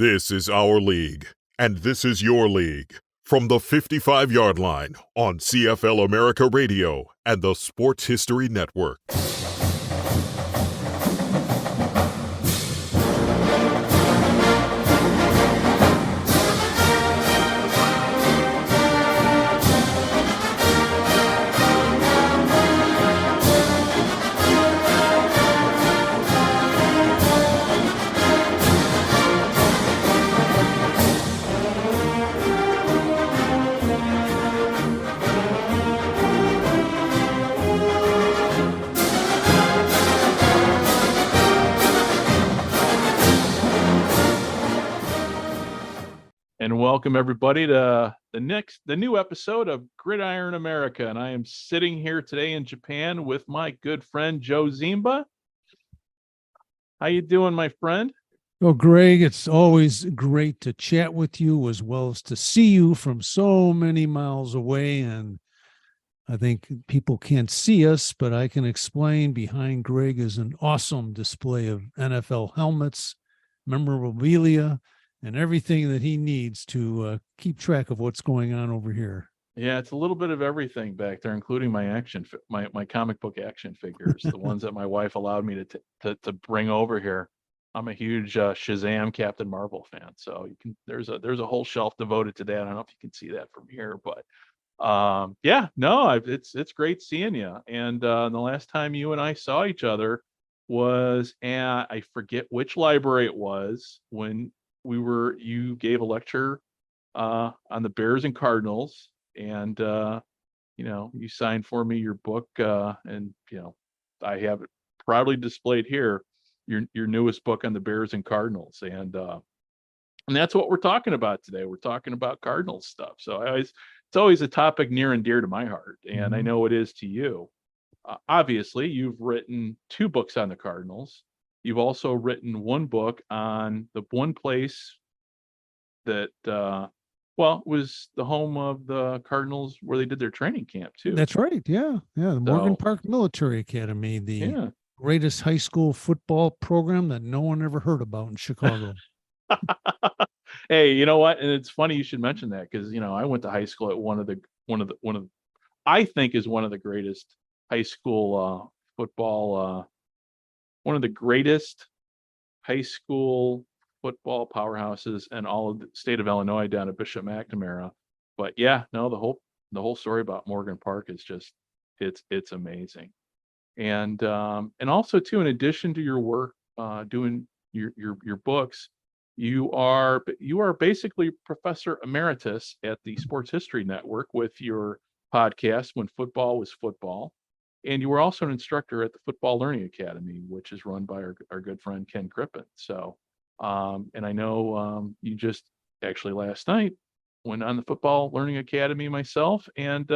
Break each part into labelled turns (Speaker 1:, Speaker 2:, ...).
Speaker 1: This is our league, and this is your league. From the 55-yard line on CFL America Radio and the Sports History Network.
Speaker 2: And welcome everybody to the new episode of Gridiron America. And I am sitting here today in Japan with my good friend Joe Zimba. How you doing, my friend?
Speaker 3: Well, Greg, it's always great to chat with you as well as to see you from so many miles away. And I think people can't see us, but I can explain behind Greg is an awesome display of NFL helmets, memorabilia, and everything that he needs to keep track of what's going on over here.
Speaker 2: Yeah, it's a little bit of everything back there, including my my comic book action figures, the ones that my wife allowed me to bring over here. I'm a huge Shazam Captain Marvel fan, so you can there's a whole shelf devoted to that. I don't know if you can see that from here, but it's great seeing you. And the last time you and I saw each other was at, I forget which library it was, when you gave a lecture on the Bears and Cardinals, and you signed for me your book, and I have it proudly displayed here, your newest book on the Bears and Cardinals, and that's what we're talking about today. We're talking about Cardinals stuff. So it's always a topic near and dear to my heart, and I know it is to you. Obviously, you've written 2 books on the Cardinals. You've also written one book on the one place that, was the home of the Cardinals where they did their training camp too.
Speaker 3: That's right. Yeah. The Morgan Park Military Academy, the greatest high school football program that no one ever heard about in Chicago.
Speaker 2: Hey, you know what? And it's funny you should mention that, because I went to high school at one of I think is one of the greatest high school football. One of the greatest high school football powerhouses in all of the state of Illinois, down at Bishop McNamara. But the whole story about Morgan Park is just it's amazing. And also too, in addition to your work doing your books, you are basically professor emeritus at the Sports History Network with your podcast, When Football Was Football. And you were also an instructor at the Football Learning Academy, which is run by our good friend Ken Crippen. So, and I know you just actually last night went on the Football Learning Academy myself, and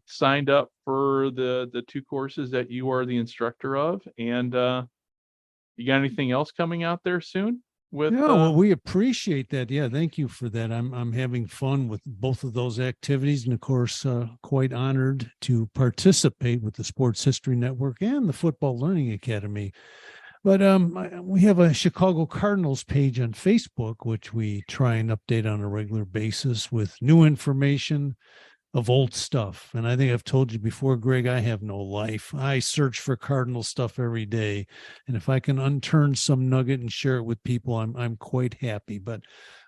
Speaker 2: signed up for the 2 courses that you are the instructor of. And you got anything else coming out there soon?
Speaker 3: We appreciate that. Yeah, thank you for that. I'm having fun with both of those activities, and of course, quite honored to participate with the Sports History Network and the Football Learning Academy. But we have a Chicago Cardinals page on Facebook, which we try and update on a regular basis with new information of old stuff. And I think I've told you before, Greg, I have no life. I search for Cardinal stuff every day. And if I can unturn some nugget and share it with people, I'm quite happy. But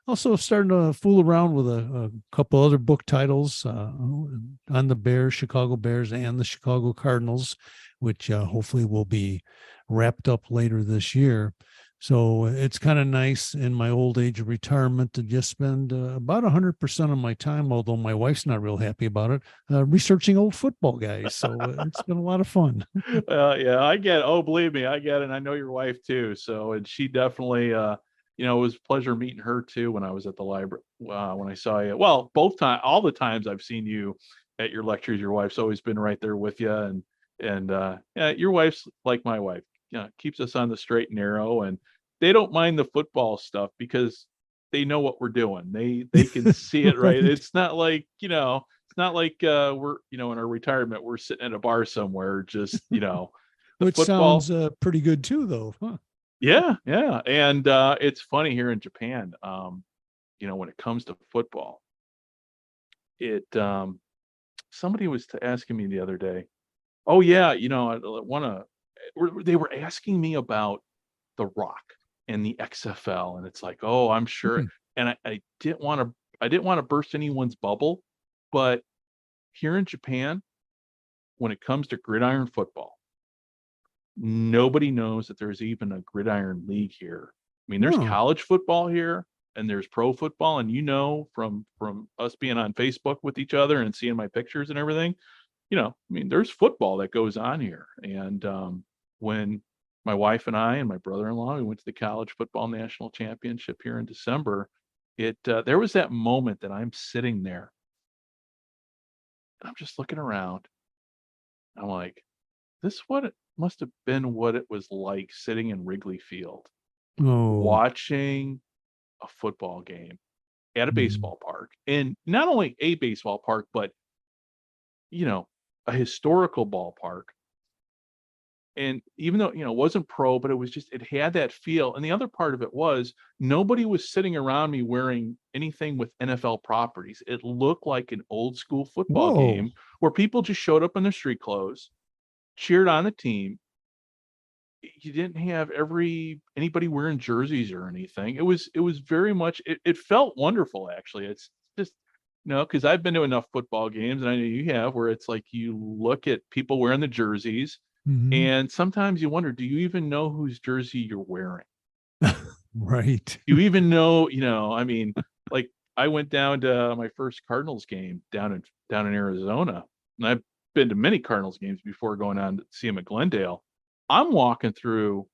Speaker 3: also starting to fool around with a couple other book titles on the Bears, Chicago Bears, and the Chicago Cardinals, which hopefully will be wrapped up later this year. So it's kind of nice in my old age of retirement to just spend about 100% of my time, although my wife's not real happy about it, researching old football guys. So it's been a lot of fun.
Speaker 2: I get it. Oh, believe me, I get it. And I know your wife too. So, and she definitely, it was a pleasure meeting her too when I was at the library, when I saw you. Well, all the times I've seen you at your lectures, your wife's always been right there with you. And your wife's like my wife. Keeps us on the straight and narrow, and they don't mind the football stuff because they know what we're doing. They can see it, right? It's not like, we're, in our retirement, we're sitting at a bar somewhere, just,
Speaker 3: Which
Speaker 2: football
Speaker 3: sounds pretty good too, though. Huh?
Speaker 2: Yeah, yeah. And it's funny here in Japan, when it comes to football, it somebody was asking me the other day, oh yeah, I want to, they were asking me about The Rock and the XFL, and it's like, oh, I'm sure.
Speaker 3: Hmm.
Speaker 2: And I didn't want to burst anyone's bubble, but here in Japan, when it comes to gridiron football, nobody knows that there's even a gridiron league here. I mean, there's
Speaker 3: Oh,
Speaker 2: college football here and there's pro football, and from us being on Facebook with each other and seeing my pictures and everything, I mean, there's football that goes on here. And when my wife and I and my brother-in-law, we went to the college football national championship here in December, there was that moment that I'm sitting there, and I'm just looking around. I'm like, this what it must have been what it was like sitting in Wrigley Field,
Speaker 3: oh,
Speaker 2: watching a football game at a
Speaker 3: mm,
Speaker 2: baseball park, and not only a baseball park, but you know, a historical ballpark. And even though, it wasn't pro, but it had that feel. And the other part of it was nobody was sitting around me wearing anything with NFL properties. It looked like an old school football
Speaker 3: whoa.
Speaker 2: game where people just showed up in their street clothes, cheered on the team. You didn't have anybody wearing jerseys or anything. It was very much, it felt wonderful actually. It's just, because I've been to enough football games, and I know you have, where it's like you look at people wearing the jerseys,
Speaker 3: Mhm.
Speaker 2: and sometimes you wonder, do you even know whose jersey you're wearing?
Speaker 3: Right.
Speaker 2: Do you even know, I mean, like I went down to my first Cardinals game down in Arizona, and I've been to many Cardinals games before going on to see them at Glendale. I'm walking through,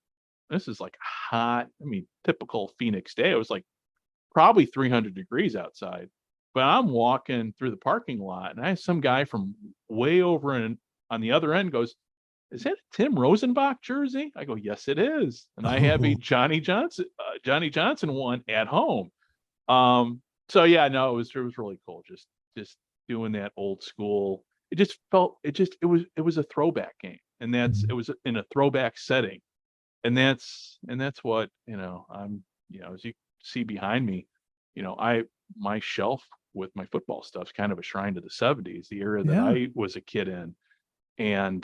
Speaker 2: this is like hot, I mean, typical Phoenix day. It was like probably 300 degrees outside, but I'm walking through the parking lot, and I have some guy from way over on the other end goes, is that a Tim Rosenbach jersey? I go, yes, it is. And I have a
Speaker 3: Oh,
Speaker 2: Johnny Johnson one at home. So yeah, no, it was really cool. Just doing that old school. It was a throwback game. And it
Speaker 3: mhm.
Speaker 2: was in a throwback setting. And that's what, as you see behind me, my shelf with my football stuff's kind of a shrine to the 70s, the era that
Speaker 3: Yeah.
Speaker 2: I was a kid in. And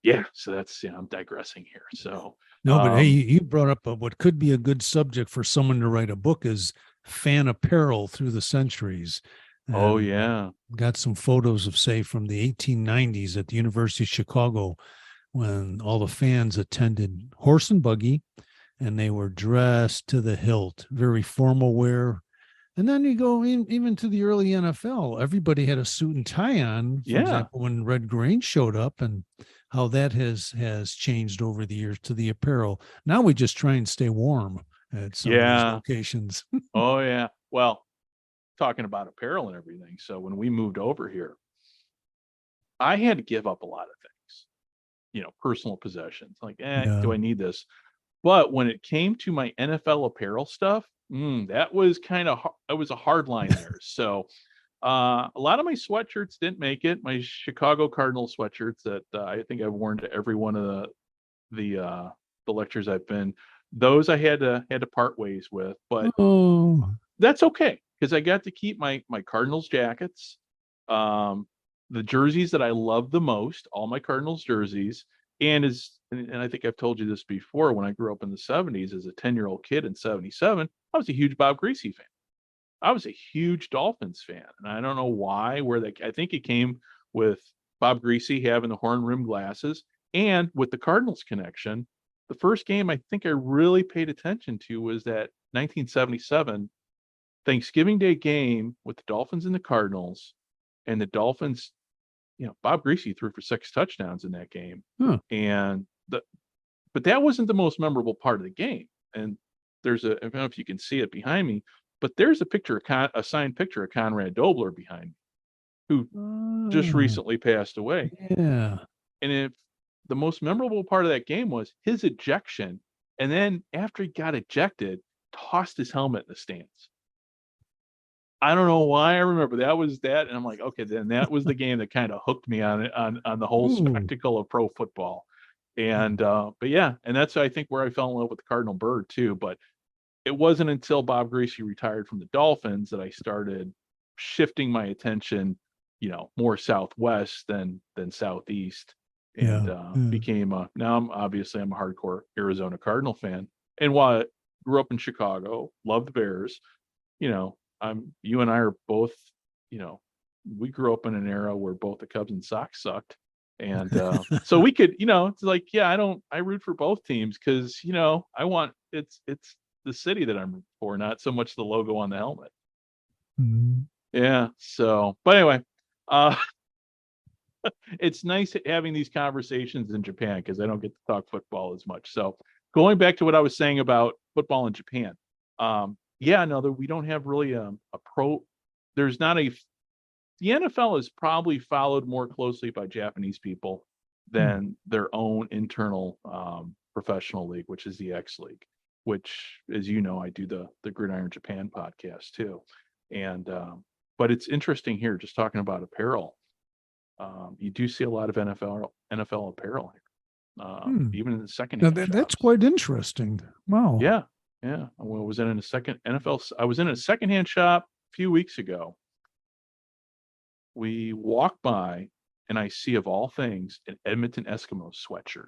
Speaker 2: yeah, so that's, I'm digressing here. So
Speaker 3: No, but hey,
Speaker 2: um
Speaker 3: you brought up what could be a good subject for someone to write a book is fan apparel through the centuries.
Speaker 2: oh
Speaker 3: And
Speaker 2: yeah.
Speaker 3: got some photos of, say, from the 1890s at the University of Chicago when all the fans attended horse and buggy and they were dressed to the hilt, very formal wear. And then you go even to the early NFL, everybody had a suit and tie on. For
Speaker 2: Yeah.
Speaker 3: example, when Red Grange showed up, and how that has changed over the years to the apparel. Now we just try and stay warm at some of these
Speaker 2: Yeah.
Speaker 3: locations.
Speaker 2: Oh yeah. Well, talking about apparel and everything. So when we moved over here, I had to give up a lot of things, personal possessions. Like, do
Speaker 3: Yeah.
Speaker 2: I need this? But when it came to my NFL apparel stuff, that was it was a hard line there. So a lot of my sweatshirts didn't make it. My Chicago Cardinal sweatshirts that I think I've worn to every one of the lectures I've been. Those I had to part ways with, but
Speaker 3: Oh,
Speaker 2: that's okay because I got to keep my Cardinals jackets, um, the jerseys that I love the most, all my Cardinals jerseys, and I think I've told you this before. When I grew up in the '70s as a 10-year-old kid in '77, I was a huge Bob Greasy fan. I was a huge Dolphins fan, and I don't know why. I think it came with Bob Greasy having the horn rimmed glasses, and with the Cardinals connection. The first game I think I really paid attention to was that 1977 Thanksgiving Day game with the Dolphins and the Cardinals, and the Dolphins, Bob Greasy threw for 6 touchdowns in that game,
Speaker 3: huh.
Speaker 2: and but that wasn't the most memorable part of the game. And I don't know if you can see it behind me, but there's a signed picture of Conrad Dobler behind me, who just
Speaker 3: Oh,
Speaker 2: recently passed away.
Speaker 3: yeah.
Speaker 2: And if the most memorable part of that game was his ejection, and then after he got ejected, tossed his helmet in the stands. I don't know why I remember that was that, and I'm like, okay, then that was the game that kind of hooked me on it on the whole
Speaker 3: Ooh,
Speaker 2: spectacle of pro football. And but yeah, and that's I think where I fell in love with the Cardinal bird too. But it wasn't until Bob Greasy retired from the Dolphins that I started shifting my attention, more southwest than southeast, and
Speaker 3: Yeah. Yeah.
Speaker 2: became now I'm I'm a hardcore Arizona Cardinal fan. And while I grew up in Chicago, love the Bears, you and I are both, you know, we grew up in an era where both the Cubs and Sox sucked. And so we could, it's like, yeah, I root for both teams because, I want it's the city that I'm rooting for, not so much the logo on the helmet.
Speaker 3: Mhm.
Speaker 2: Yeah. So, but anyway, uh, it's nice having these conversations in Japan because I don't get to talk football as much. So going back to what I was saying about football in Japan, yeah, no, we don't have really a pro. There's not a. The NFL is probably followed more closely by Japanese people than their own internal professional league, which is the X League. Which, as you know, I do the Gridiron Japan podcast too, and but it's interesting here, just talking about apparel. You do see a lot of NFL apparel here,
Speaker 3: Hmm.
Speaker 2: even in the second
Speaker 3: Now
Speaker 2: hand
Speaker 3: that's
Speaker 2: shops.
Speaker 3: quite interesting. Wow.
Speaker 2: Yeah, yeah. I was in a second NFL. I was in a secondhand shop a few weeks ago. We walk by, and I see, of all things, an Edmonton Eskimos sweatshirt,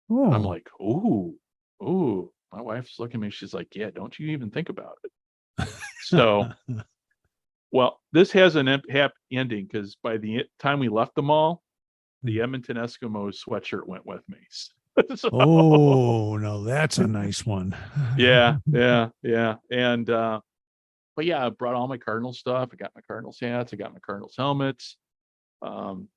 Speaker 2: and I'm
Speaker 3: Oh.
Speaker 2: like, "Ooh, ooh." My wife's looking at me. She's like, "Yeah, don't you even think about it." So, well, this has an happy ending because by the time we left the mall, the Edmonton Eskimos sweatshirt went with me. So,
Speaker 3: Oh, no, that's a nice one.
Speaker 2: yeah, yeah, yeah. And but yeah, I brought all my Cardinal stuff. I got my Cardinals hats. I got my Cardinals helmets. Um,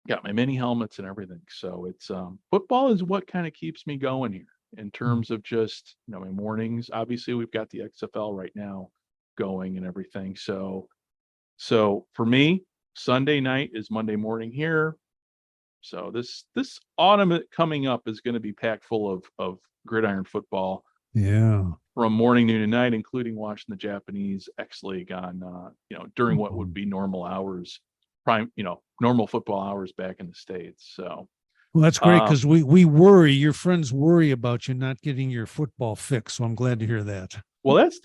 Speaker 2: got my mini helmets and everything. So it's football is what kind of keeps me going here in terms of just my mornings. Obviously, we've got the XFL right now going and everything. So for me, Sunday night is Monday morning here. So this autumn coming up is going to be packed full of gridiron football
Speaker 3: Yeah.
Speaker 2: from morning, noon, and night, including watching the Japanese X League on during what would be normal hours, normal football hours back in the States. So
Speaker 3: Well, that's great because we worry, your friends worry about you not getting your football fix. So I'm glad to hear that.
Speaker 2: well, that's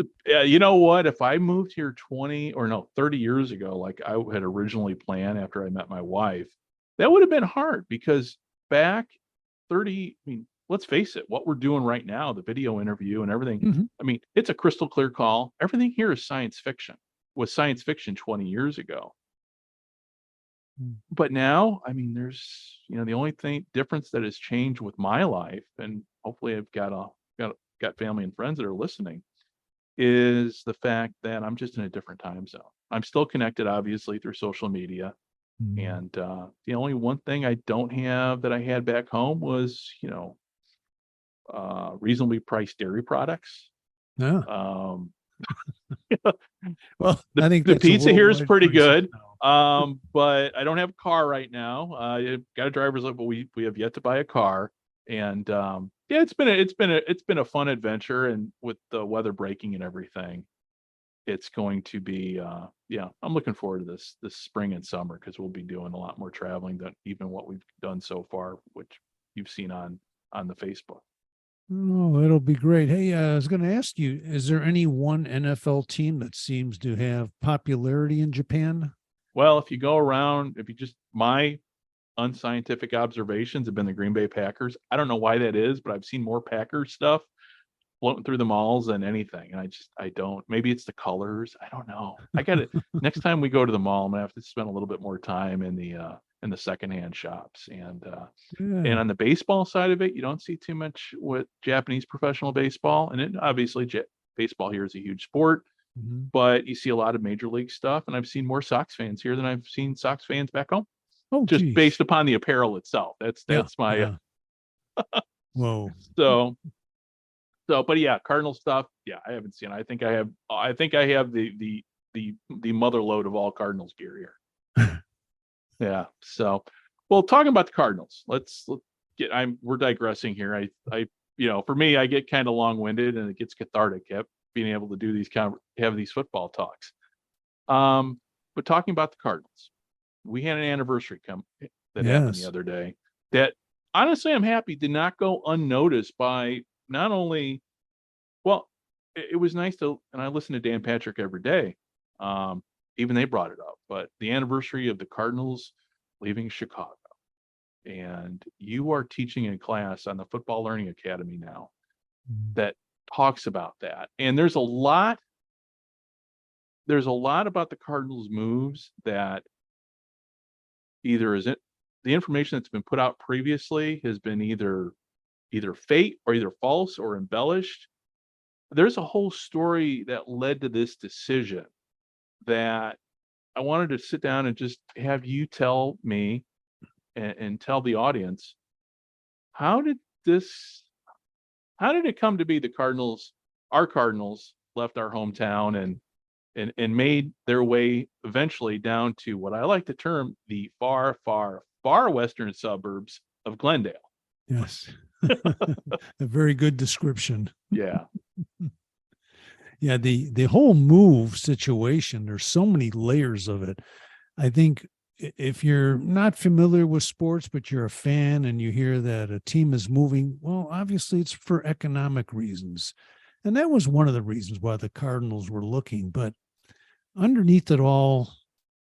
Speaker 2: you know what? If I moved here 30 years ago, like I had originally planned after I met my wife, that would have been hard because back 30, I mean, let's face it, what we're doing right now, the video interview and everything,
Speaker 3: Mhm.
Speaker 2: I mean, it's a crystal clear call. Everything here is science fiction. Was science fiction 20 years ago. But now, I mean, there's, the only difference that has changed with my life, and hopefully I've got family and friends that are listening, is the fact that I'm just in a different time zone. I'm still connected, obviously, through social media. And the only one thing I don't have that I had back home was, reasonably priced dairy products.
Speaker 3: Yeah. Well, I think
Speaker 2: The
Speaker 3: that's a
Speaker 2: pizza here is
Speaker 3: worldwide
Speaker 2: pretty
Speaker 3: crisis
Speaker 2: good.
Speaker 3: now.
Speaker 2: But I don't have a car right now. I've got a driver's license, but we have yet to buy a car. And yeah, it's been a fun adventure. And with the weather breaking and everything, it's going to be yeah, I'm looking forward to this spring and summer because we'll be doing a lot more traveling than even what we've done so far, which you've seen on the Facebook.
Speaker 3: Oh, it'll be great. Hey, I was going to ask you, is there any one NFL team that seems to have popularity in Japan?
Speaker 2: Well, if you go around, if you just my unscientific observations have been the Green Bay Packers. I don't know why that is, but I've seen more Packers stuff floating through the malls than anything. And I don't, maybe it's the colors. I don't know. I got it. Next time we go to the mall, I'm gonna have to spend a little bit more time in the secondhand shops. And
Speaker 3: Yeah.
Speaker 2: on the baseball side of it, you don't see too much with Japanese professional baseball. And obviously baseball here is a huge sport,
Speaker 3: Mhm.
Speaker 2: but you see a lot of major league stuff. And I've seen more Sox fans here than I've seen Sox fans back home,
Speaker 3: Oh,
Speaker 2: just
Speaker 3: geez.
Speaker 2: based upon the apparel itself. That's
Speaker 3: Yeah.
Speaker 2: my
Speaker 3: Yeah. Whoa.
Speaker 2: so but yeah, Cardinal stuff. Yeah, I haven't seen. I think I have the mother load of all Cardinals gear here. Yeah. So, well, talking about the Cardinals, let's get. We're digressing here. I for me, I get kind of long winded and it gets cathartic being able to do have these football talks. But talking about the Cardinals, we had an anniversary that happened the
Speaker 3: Yes.
Speaker 2: other day that honestly, I'm happy did not go unnoticed by not only, well, it was nice to, and I listen to Dan Patrick every day. Even they brought it up, but the anniversary of the Cardinals leaving Chicago, and you are teaching a class on the Football Learning Academy now that talks about that. And there's a lot about the Cardinals moves that either is it the information that's been put out previously has been either fake or either false or embellished. There's a whole story that led to this decision that I wanted to sit down and just have you tell me and tell the audience, how did it come to be our Cardinals left our hometown and made their way eventually down to what I like to term the far, far, far western suburbs of Glendale?
Speaker 3: Yes. A very good description.
Speaker 2: Yeah.
Speaker 3: Yeah, the whole move situation, there's so many layers of it. I think if you're not familiar with sports, but you're a fan and you hear that a team is moving, well, obviously it's for economic reasons. And that was one of the reasons why the Cardinals were looking. But underneath it all,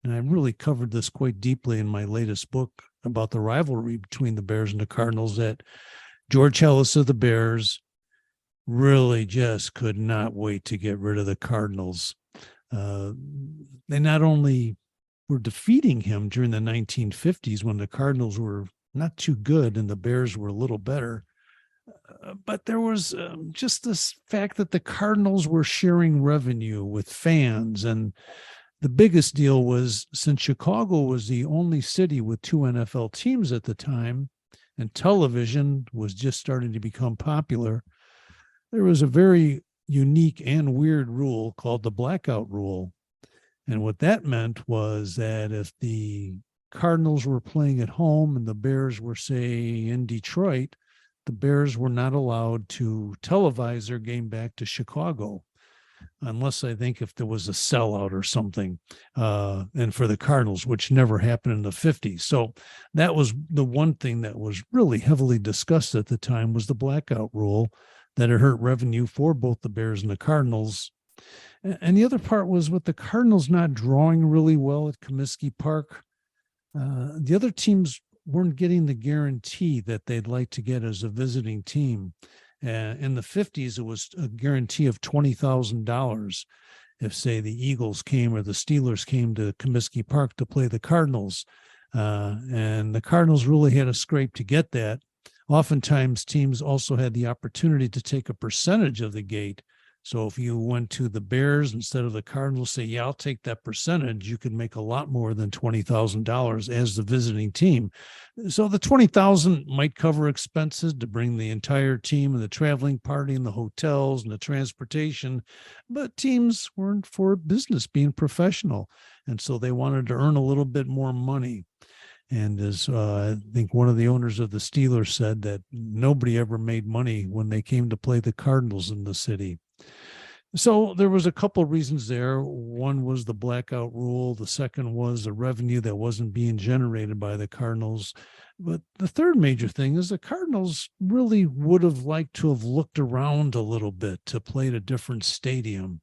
Speaker 3: and I really covered this quite deeply in my latest book about the rivalry between the Bears and the Cardinals, that George Ellis of the Bears really just could not wait to get rid of the Cardinals. They not only were defeating him during the 1950s when the Cardinals were not too good and the Bears were a little better, but there was just this fact that the Cardinals were sharing revenue with fans. And the biggest deal was, since Chicago was the only city with 2 NFL teams at the time, and television was just starting to become popular, there was a very unique and weird rule called the blackout rule. And what that meant was that if the Cardinals were playing at home and the Bears were, say, in Detroit, the Bears were not allowed to televise their game back to Chicago, unless I think if there was a sellout or something, and for the Cardinals, which never happened in the 50s. So that was the one thing that was really heavily discussed at the time, was the blackout rule, that it hurt revenue for both the Bears and the Cardinals. And the other part was, with the Cardinals not drawing really well at Comiskey Park, the other teams weren't getting the guarantee that they'd like to get as a visiting team. In the 50s, it was a guarantee of $20,000 if, say, the Eagles came or the Steelers came to Comiskey Park to play the Cardinals. And the Cardinals really had to scrape to get that. Oftentimes, teams also had the opportunity to take a percentage of the gate. So if you went to the Bears instead of the Cardinals, say, yeah, I'll take that percentage, you could make a lot more than $20,000 as the visiting team. So the $20,000 might cover expenses to bring the entire team and the traveling party and the hotels and the transportation. But teams weren't for business, being professional. And so they wanted to earn a little bit more money. And as I think one of the owners of the Steelers said, that nobody ever made money when they came to play the Cardinals in the city. So there was a couple of reasons there. One was the blackout rule. The second was the revenue that wasn't being generated by the Cardinals. But the third major thing is the Cardinals really would have liked to have looked around a little bit to play at a different stadium.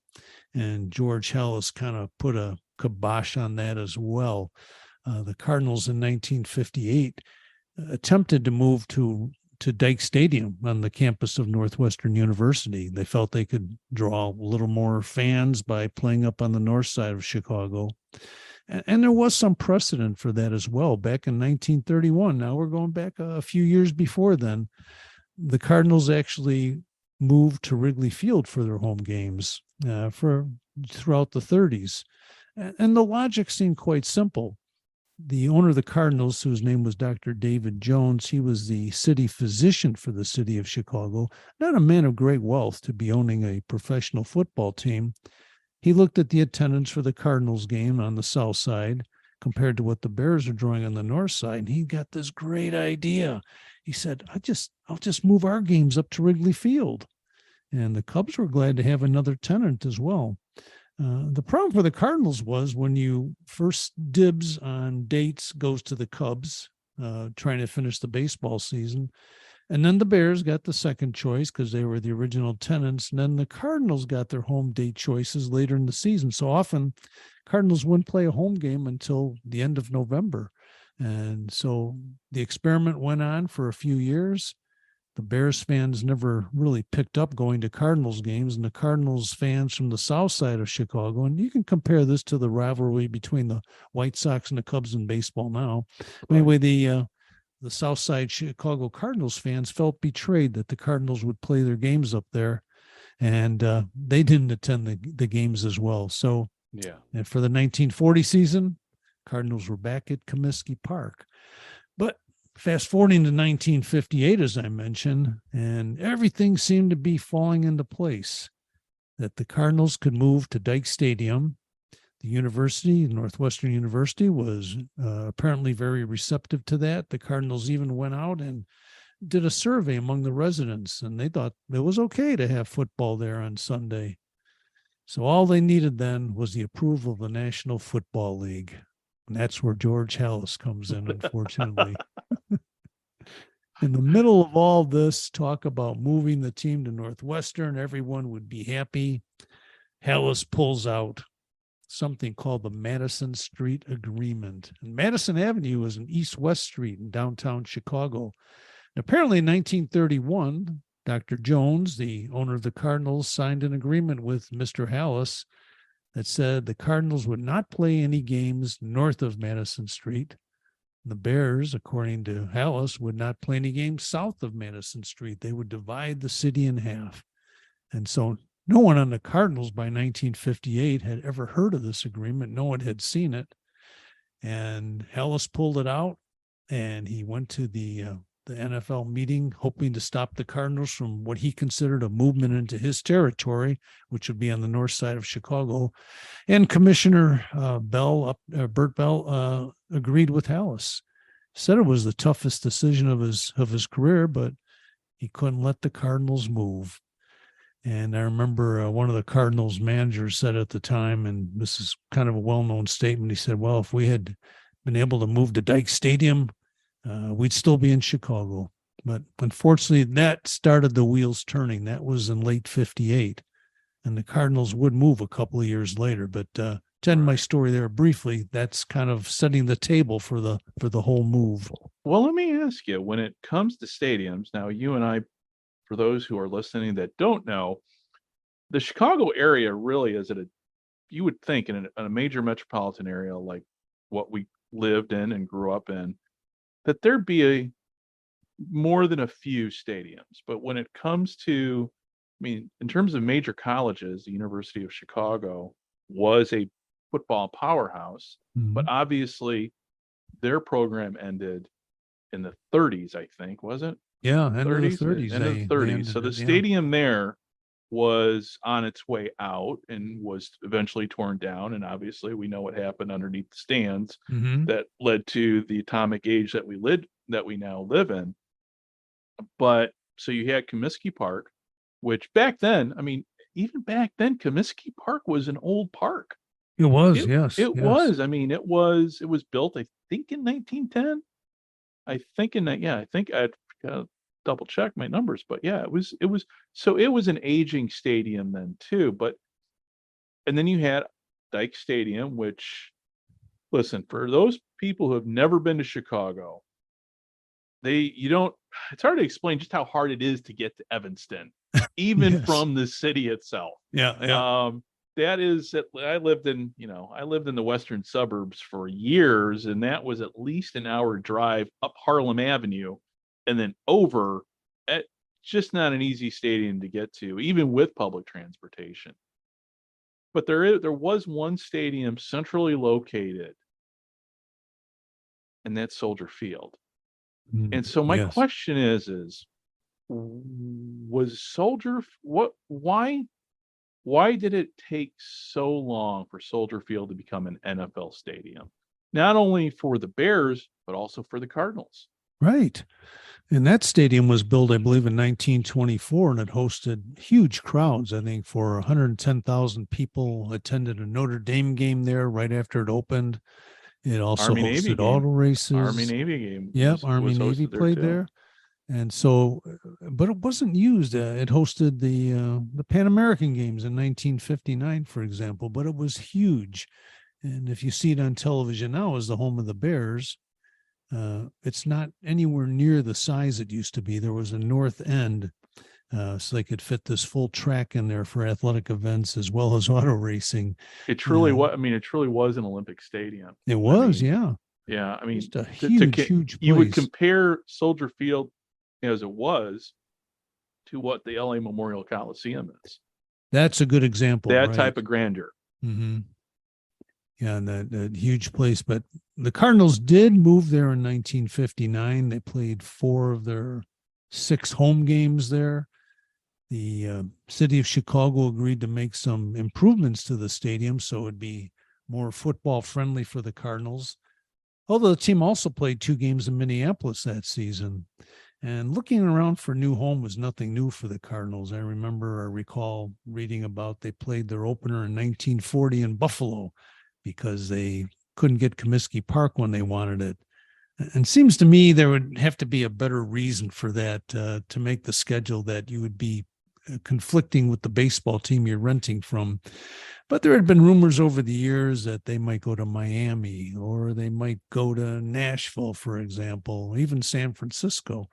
Speaker 3: And George Ellis kind of put a kibosh on that as well. The Cardinals in 1958 attempted to move to Dyke Stadium on the campus of Northwestern University. They felt they could draw a little more fans by playing up on the north side of Chicago. And there was some precedent for that as well. Back in 1931, now we're going back a few years before then, the Cardinals actually moved to Wrigley Field for their home games throughout the 30s. And the logic seemed quite simple. The owner of the Cardinals, whose name was Dr. David Jones, he was the city physician for the city of Chicago, not a man of great wealth to be owning a professional football team. He looked at the attendance for the Cardinals game on the south side compared to what the Bears are drawing on the north side, and he got this great idea. He said, I'll just move our games up to Wrigley Field. And the Cubs were glad to have another tenant as well. The problem for the Cardinals was, when you first dibs on dates goes to the Cubs, trying to finish the baseball season. And then the Bears got the second choice because they were the original tenants. And then the Cardinals got their home date choices later in the season. So often Cardinals wouldn't play a home game until the end of November. And so the experiment went on for a few years. The Bears fans never really picked up going to Cardinals games, and the Cardinals fans from the south side of Chicago, and you can compare this to the rivalry between the White Sox and the Cubs in baseball now. Anyway, the south side Chicago Cardinals fans felt betrayed that the Cardinals would play their games up there, and they didn't attend the games as well. So,
Speaker 2: Yeah.
Speaker 3: and for the 1940 season, Cardinals were back at Comiskey Park. But fast forwarding to 1958, as I mentioned, and everything seemed to be falling into place, that the Cardinals could move to Dike Stadium. The university, Northwestern University, was apparently very receptive to that. The Cardinals even went out and did a survey among the residents, and they thought it was okay to have football there on Sunday. So all they needed then was the approval of the National Football League. And that's where George Halas comes in, unfortunately. In the middle of all this talk about moving the team to Northwestern, everyone would be happy. Halas pulls out something called the Madison Street Agreement. And Madison Avenue is an east-west street in downtown Chicago. And apparently in 1931, Dr. Jones, the owner of the Cardinals, signed an agreement with Mr. Halas that said the Cardinals would not play any games north of Madison Street. The Bears, according to Halas, would not play any games south of Madison Street. They would divide the city in half. And so no one on the Cardinals by 1958 had ever heard of this agreement. No one had seen it. And Halas pulled it out, and he went to the NFL meeting, hoping to stop the Cardinals from what he considered a movement into his territory, which would be on the north side of Chicago. And Commissioner Bert Bell, agreed with Halas. Said it was the toughest decision of his career, but he couldn't let the Cardinals move. And I remember one of the Cardinals managers said at the time, and this is kind of a well-known statement, he said, well, if we had been able to move to Dike Stadium, we'd still be in Chicago. But unfortunately, that started the wheels turning. That was in late 58. And the Cardinals would move a couple of years later. But to end my story there briefly, that's kind of setting the table for the whole move.
Speaker 2: Well, let me ask you, when it comes to stadiums, now you and I, for those who are listening that don't know, the Chicago area really is you would think in a major metropolitan area like what we lived in and grew up in, that there'd be more than a few stadiums. But when it comes to, I mean, in terms of major colleges, the University of Chicago was a football powerhouse, but obviously their program ended in the 30s, I think, was it?
Speaker 3: Yeah, end of the 30s.
Speaker 2: End of the 30s. So the stadium there was on its way out and was eventually torn down. And obviously we know what happened underneath the stands that led to the atomic age that we now live in. But so you had Comiskey Park, which back then, I mean, even back then, Comiskey Park was an old park.
Speaker 3: It was, yes.
Speaker 2: It was. I mean, it was built, I think, in 1910. I think I'd double check my numbers, but yeah, it was so it was an aging stadium then too. And then you had Dike Stadium, which, listen, for those people who have never been to Chicago, it's hard to explain just how hard it is to get to Evanston, even from the city itself. That is, I lived in the western suburbs for years, and that was at least an hour drive up Harlem Avenue and then over. At just not an easy stadium to get to, even with public transportation. But there was one stadium centrally located, and that's Soldier Field. And so my question is was why did it take so long for Soldier Field to become an NFL stadium? Not only for the Bears, but also for the Cardinals.
Speaker 3: Right. And that stadium was built, I believe, in 1924, and it hosted huge crowds. I think for 110,000 people attended a Notre Dame game there right after it opened. It also
Speaker 2: Army Navy
Speaker 3: hosted
Speaker 2: game.
Speaker 3: auto races.
Speaker 2: Army Navy game.
Speaker 3: Yep, Army Navy played there. And so, but it wasn't used. It hosted the Pan American Games in 1959, for example. But it was huge, and if you see it on television now as the home of the Bears, it's not anywhere near the size it used to be. There was a north end, so they could fit this full track in there for athletic events as well as auto racing.
Speaker 2: It truly was. I mean, it truly was an Olympic stadium.
Speaker 3: It was,
Speaker 2: yeah. I mean,
Speaker 3: just a huge place.
Speaker 2: You would compare Soldier Field as it was to what the LA Memorial Coliseum is.
Speaker 3: That's a good example.
Speaker 2: That type of grandeur.
Speaker 3: Mm-hmm. Yeah, and that huge place. But the Cardinals did move there in 1959. They played 4 of their 6 home games there. The city of Chicago agreed to make some improvements to the stadium so it'd be more football friendly for the Cardinals. Although the team also played 2 games in Minneapolis that season. And looking around for a new home was nothing new for the Cardinals. I recall reading about they played their opener in 1940 in Buffalo because they couldn't get Comiskey Park when they wanted it. And seems to me there would have to be a better reason for that to make the schedule that you would be conflicting with the baseball team you're renting from. But there had been rumors over the years that they might go to Miami or they might go to Nashville, for example, even San Francisco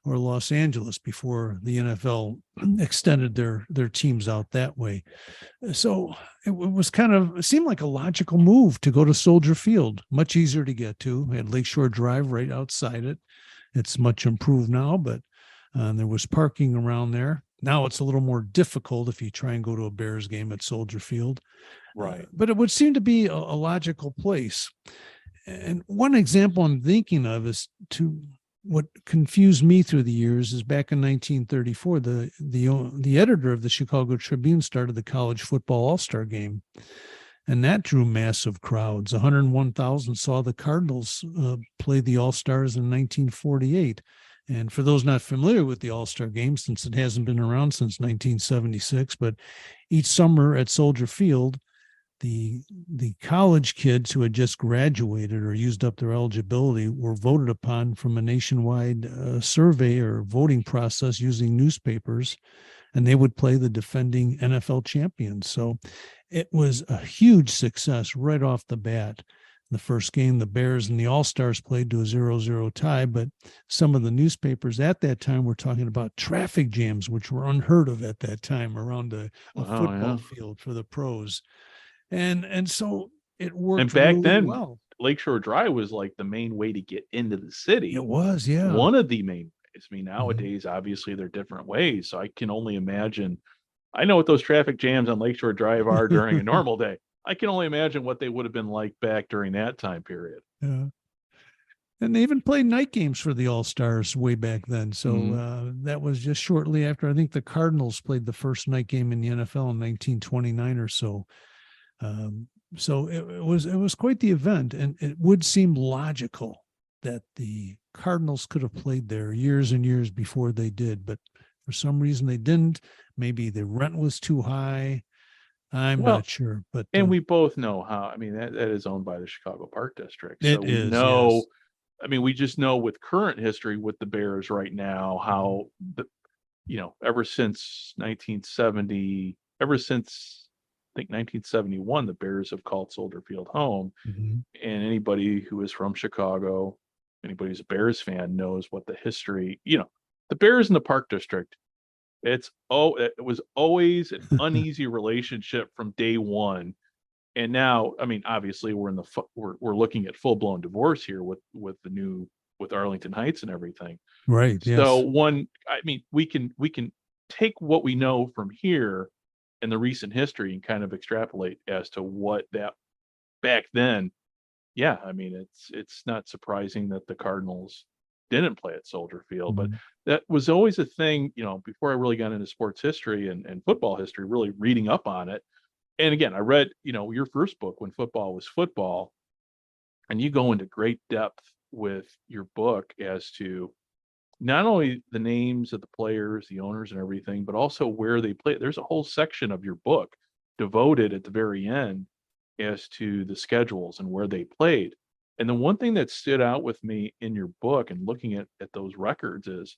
Speaker 3: or Los Angeles before the NFL extended their teams out that way. So it seemed like a logical move to go to Soldier Field, much easier to get to. We had Lakeshore Drive right outside it. It's much improved now, but there was parking around there. Now it's a little more difficult if you try and go to a Bears game at Soldier Field.
Speaker 2: Right.
Speaker 3: But it would seem to be a logical place. And one example I'm thinking of is what confused me through the years is back in 1934, the editor of the Chicago Tribune started the college football all-star game. And that drew massive crowds. 101,000 saw the Cardinals play the All-Stars in 1948. And for those not familiar with the All-Star game, since it hasn't been around since 1976, but each summer at Soldier Field, the college kids who had just graduated or used up their eligibility were voted upon from a nationwide survey or voting process using newspapers, and they would play the defending NFL champions. So it was a huge success right off the bat. The first game, the Bears and the All-Stars played to a 0-0 tie, but some of the newspapers at that time were talking about traffic jams, which were unheard of at that time around a football field for the pros. And so it worked.
Speaker 2: And back
Speaker 3: really
Speaker 2: then,
Speaker 3: well.
Speaker 2: Lakeshore Drive was like the main way to get into the city.
Speaker 3: It was, yeah.
Speaker 2: One of the main ways. I mean, nowadays, obviously, they're different ways. So I can only imagine. I know what those traffic jams on Lakeshore Drive are during a normal day. I can only imagine what they would have been like back during that time period.
Speaker 3: Yeah. And they even played night games for the All-Stars way back then. So that was just shortly after, I think the Cardinals played the first night game in the NFL in 1929 or so. So it was quite the event, and it would seem logical that the Cardinals could have played there years and years before they did, but for some reason they didn't. Maybe the rent was too high. I'm not sure, but
Speaker 2: we both know how. I mean, that is owned by the Chicago Park District.
Speaker 3: So we know. Yes.
Speaker 2: I mean, we just know with current history with the Bears right now how ever since 1970, ever since I think 1971, the Bears have called Soldier Field home.
Speaker 3: Mm-hmm. And
Speaker 2: anybody who is from Chicago, anybody who's a Bears fan knows what the history. The Bears in the Park District. It was always an uneasy relationship from day one, and now, I mean, obviously, we're looking at full blown divorce here with Arlington Heights and everything.
Speaker 3: Right.
Speaker 2: So we can take what we know from here and the recent history and kind of extrapolate as to what that back then. Yeah, I mean, it's not surprising that the Cardinals didn't play at Soldier Field, but that was always a thing, before I really got into sports history and football history, really reading up on it. And again, I read, your first book, When Football Was Football, and you go into great depth with your book as to not only the names of the players, the owners and everything, but also where they play. There's a whole section of your book devoted at the very end as to the schedules and where they played. And the one thing that stood out with me in your book and looking at those records is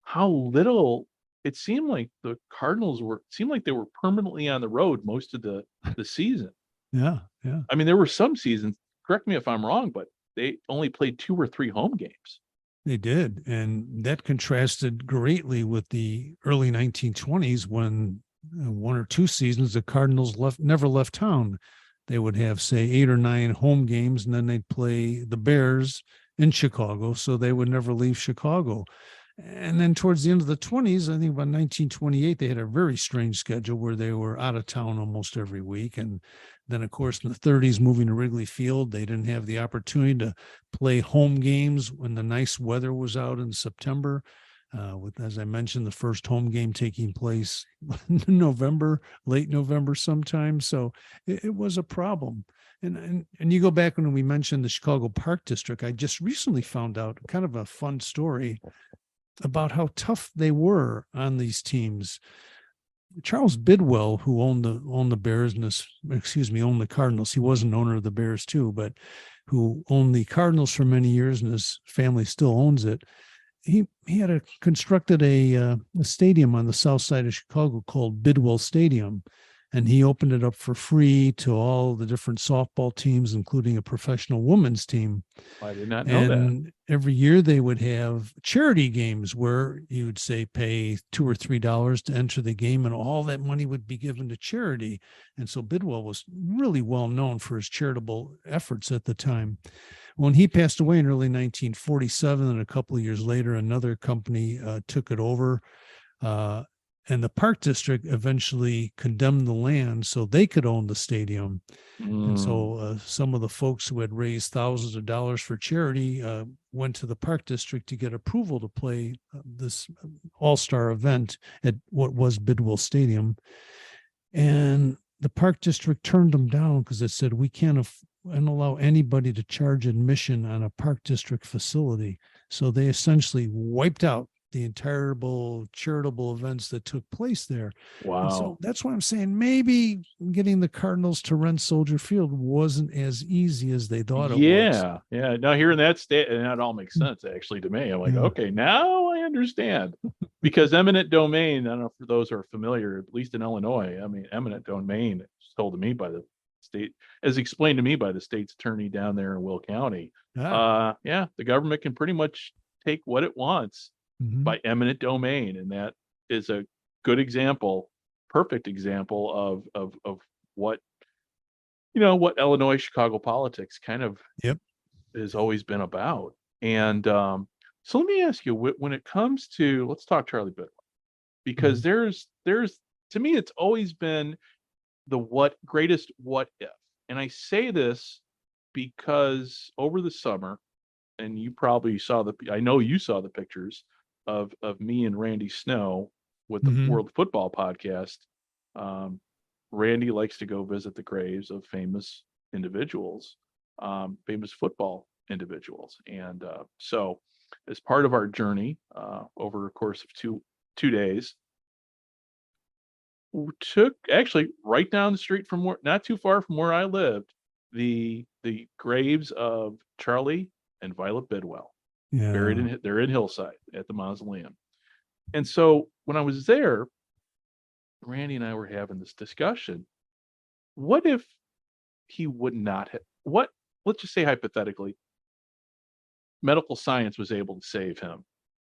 Speaker 2: how little it seemed like the Cardinals seemed like they were permanently on the road most of the season.
Speaker 3: Yeah, yeah.
Speaker 2: I mean, there were some seasons, correct me if I'm wrong, but they only played 2 or 3 home games.
Speaker 3: They did. And that contrasted greatly with the early 1920s when 1 or 2 seasons the Cardinals never left town. They would have, say, 8 or 9 home games, and then they'd play the Bears in Chicago, so they would never leave Chicago. And then towards the end of the 20s, I think about 1928, they had a very strange schedule where they were out of town almost every week. And then, of course, in the 30s, moving to Wrigley Field, they didn't have the opportunity to play home games when the nice weather was out in September. With, as I mentioned, the first home game taking place in November, late November sometime. So it was a problem. And you go back when we mentioned the Chicago Park District, I just recently found out kind of a fun story about how tough they were on these teams. Charles Bidwell, who owned the Bears and owned the Cardinals. He was an owner of the Bears too, but who owned the Cardinals for many years, and his family still owns it. He had constructed a stadium on the south side of Chicago called Bidwell Stadium, and he opened it up for free to all the different softball teams, including a professional women's team.
Speaker 2: I did not know that.
Speaker 3: Every year they would have charity games where you would say pay $2 or $3 to enter the game, and all that money would be given to charity. And so Bidwell was really well known for his charitable efforts at the time. When he passed away in early 1947, and a couple of years later, another company took it over. And the Park District eventually condemned the land so they could own the stadium. And so some of the folks who had raised thousands of dollars for charity went to the Park District to get approval to play this all-star event at what was Bidwell Stadium. And the Park District turned them down because it said, we can't allow anybody to charge admission on a Park District facility. So they essentially wiped out the entire charitable events that took place there.
Speaker 2: Wow.
Speaker 3: And so that's why I'm saying maybe getting the Cardinals to rent Soldier Field wasn't as easy as they thought it was.
Speaker 2: Yeah. Now hearing that and that all makes sense actually to me. I'm like, okay, now I understand. Because eminent domain, I don't know for those who are familiar, at least in Illinois, I mean, eminent domain is told to me by the state, as explained to me by the state's attorney down there in Will County. The government can pretty much take what it wants by eminent domain, and that is a good example, perfect example of what what Illinois Chicago politics kind of has always been about. And so let me ask you, when it comes to, let's talk Charlie Bidwell, because there's to me it's always been the greatest what if, and I say this because over the summer, and you probably I know you saw the pictures of me and Randy Snow with the World Football Podcast. Randy likes to go visit the graves of famous individuals, famous football individuals. And so as part of our journey over a course of two days, we took actually right down the street from not too far from where I lived, the graves of Charlie and Violet Bidwell. Buried they're in Hillside at the mausoleum. And so when I was there, Randy and I were having this discussion. What if he would not have, let's just say hypothetically, medical science was able to save him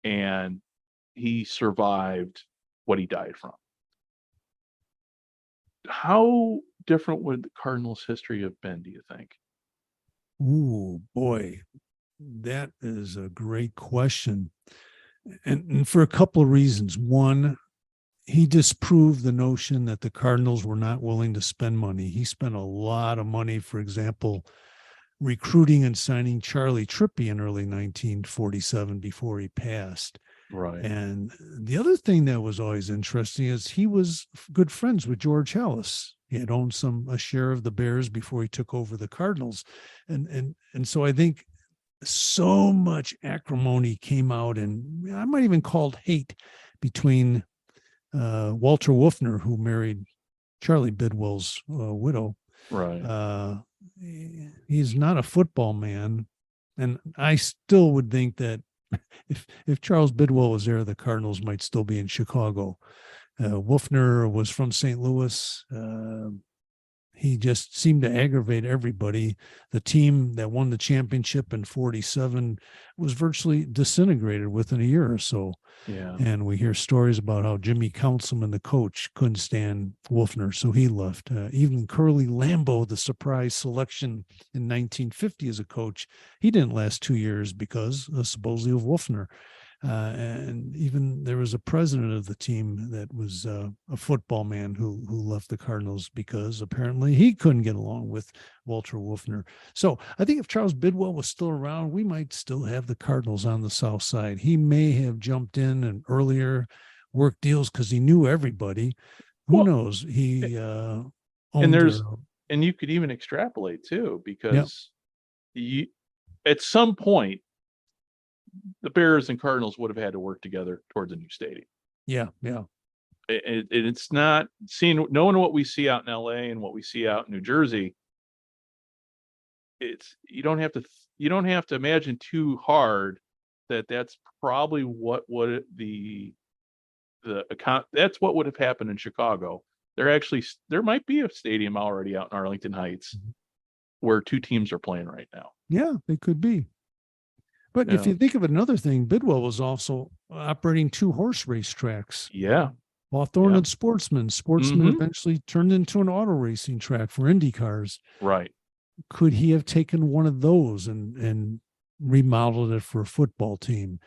Speaker 2: and he survived what he died from? How different would the Cardinals' history have been, do you think?
Speaker 3: Ooh, boy. That is a great question. And for a couple of reasons. One, he disproved the notion that the Cardinals were not willing to spend money. He spent a lot of money, for example, recruiting and signing Charlie Trippi in early 1947 before he passed.
Speaker 2: Right.
Speaker 3: And the other thing that was always interesting is he was good friends with George Halas. He had owned a share of the Bears before he took over the Cardinals. And so I think so much acrimony came out, and I might even call it hate, between Walter Wolfner, who married Charlie Bidwell's widow,
Speaker 2: right,
Speaker 3: he's not a football man. And I still would think that if Charles Bidwell was there, the Cardinals might still be in Chicago. Wolfner was from St. Louis. He just seemed to aggravate everybody. The team that won the championship in 47 was virtually disintegrated within a year or so.
Speaker 2: Yeah.
Speaker 3: And we hear stories about how Jimmy Councilman, the coach, couldn't stand Wolfner, so he left. Even Curly Lambeau, the surprise selection in 1950 as a coach, he didn't last 2 years because supposedly of Wolfner. And even there was a president of the team that was a football man who left the Cardinals because apparently he couldn't get along with Walter Wolfner. So I think if Charles Bidwell was still around, we might still have the Cardinals on the South Side. He may have jumped in and earlier work deals because he knew everybody. Who knows? He
Speaker 2: and
Speaker 3: owned
Speaker 2: and you could even extrapolate too, because at some point the Bears and Cardinals would have had to work together towards a new stadium.
Speaker 3: Yeah.
Speaker 2: It's not knowing what we see out in LA and what we see out in New Jersey. You don't have to imagine too hard that's probably what would that's what would have happened in Chicago. There might be a stadium already out in Arlington Heights where two teams are playing right now.
Speaker 3: Yeah, they could be. But if you think of another thing, Bidwell was also operating 2 horse race tracks.
Speaker 2: Yeah.
Speaker 3: Hawthorne and Sportsman. Sportsman eventually turned into an auto racing track for Indy cars.
Speaker 2: Right.
Speaker 3: Could he have taken one of those and remodeled it for a football team?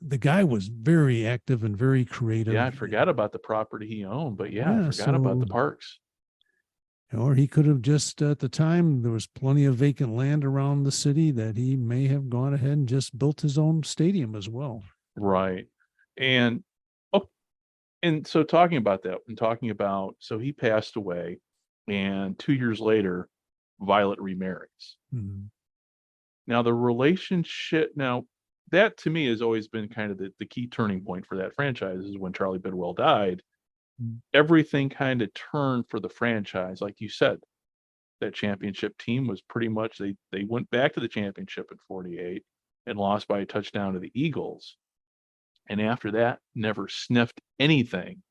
Speaker 3: The guy was very active and very creative.
Speaker 2: Yeah, I forgot about the property he owned, but I forgot about the parks.
Speaker 3: Or he could have just, at the time, there was plenty of vacant land around the city that he may have gone ahead and just built his own stadium as well.
Speaker 2: Right. And so talking about that and so he passed away, and 2 years later, Violet remarries.
Speaker 3: Mm-hmm.
Speaker 2: Now the relationship, that to me has always been kind of the key turning point for that franchise is when Charlie Bidwell died. Everything kind of turned for the franchise. Like you said, that championship team was pretty much, they went back to the championship in 48 and lost by a touchdown to the Eagles. And after that, never sniffed anything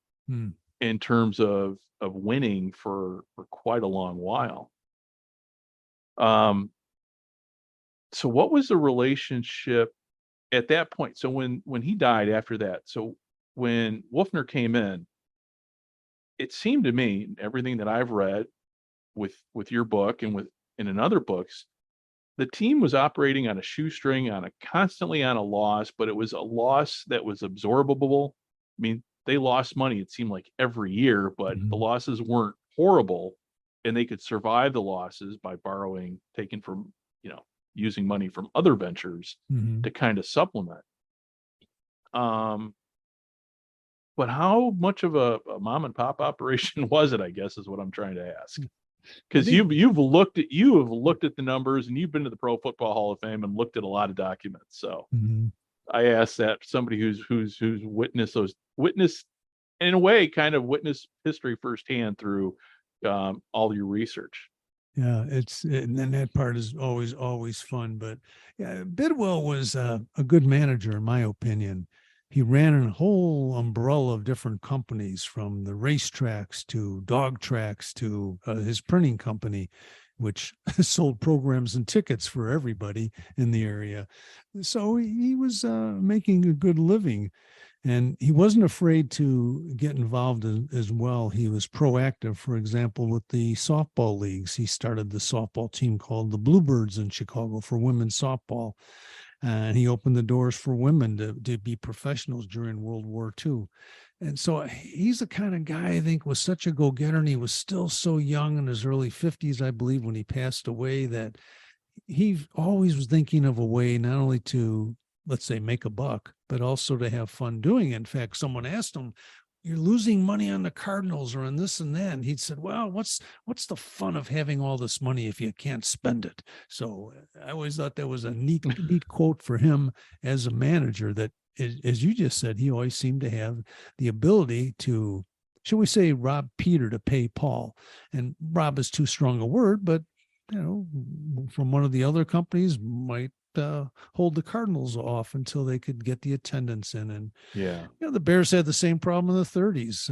Speaker 2: in terms of winning for quite a long while. So what was the relationship at that point? So when he died after that, so when Wolfner came in, it seemed to me, everything that I've read with your book and in other books, the team was operating on a shoestring, constantly on a loss, but it was a loss that was absorbable. I mean, they lost money, it seemed like every year, but the losses weren't horrible, and they could survive the losses by taking from, using money from other ventures to kind of supplement. But how much of a mom and pop operation was it, I guess, is what I'm trying to ask. Because you've looked at the numbers, and you've been to the Pro Football Hall of Fame and looked at a lot of documents. So I asked that somebody who's witnessed in a way, kind of witnessed history firsthand through all your research.
Speaker 3: Yeah, and that part is always fun. But yeah, Bidwell was a good manager, in my opinion. He ran a whole umbrella of different companies, from the racetracks to dog tracks to his printing company, which sold programs and tickets for everybody in the area. So he was making a good living, and he wasn't afraid to get involved as well. He was proactive, for example, with the softball leagues. He started the softball team called the Bluebirds in Chicago for women's softball. And he opened the doors for women to be professionals during World War II. And so he's the kind of guy, I think, was such a go-getter, and he was still so young, in his early 50s, I believe, when he passed away, that he always was thinking of a way not only to, let's say, make a buck, but also to have fun doing it. In fact, someone asked him, "You're losing money on the Cardinals or on this and that." And he'd said, "Well, what's the fun of having all this money if you can't spend it?" So I always thought that was a neat quote for him as a manager, that, as you just said, he always seemed to have the ability to, shall we say, rob Peter to pay Paul. And rob is too strong a word, but from one of the other companies might hold the Cardinals off until they could get the attendance in. And
Speaker 2: Yeah.
Speaker 3: the Bears had the same problem in the 30s.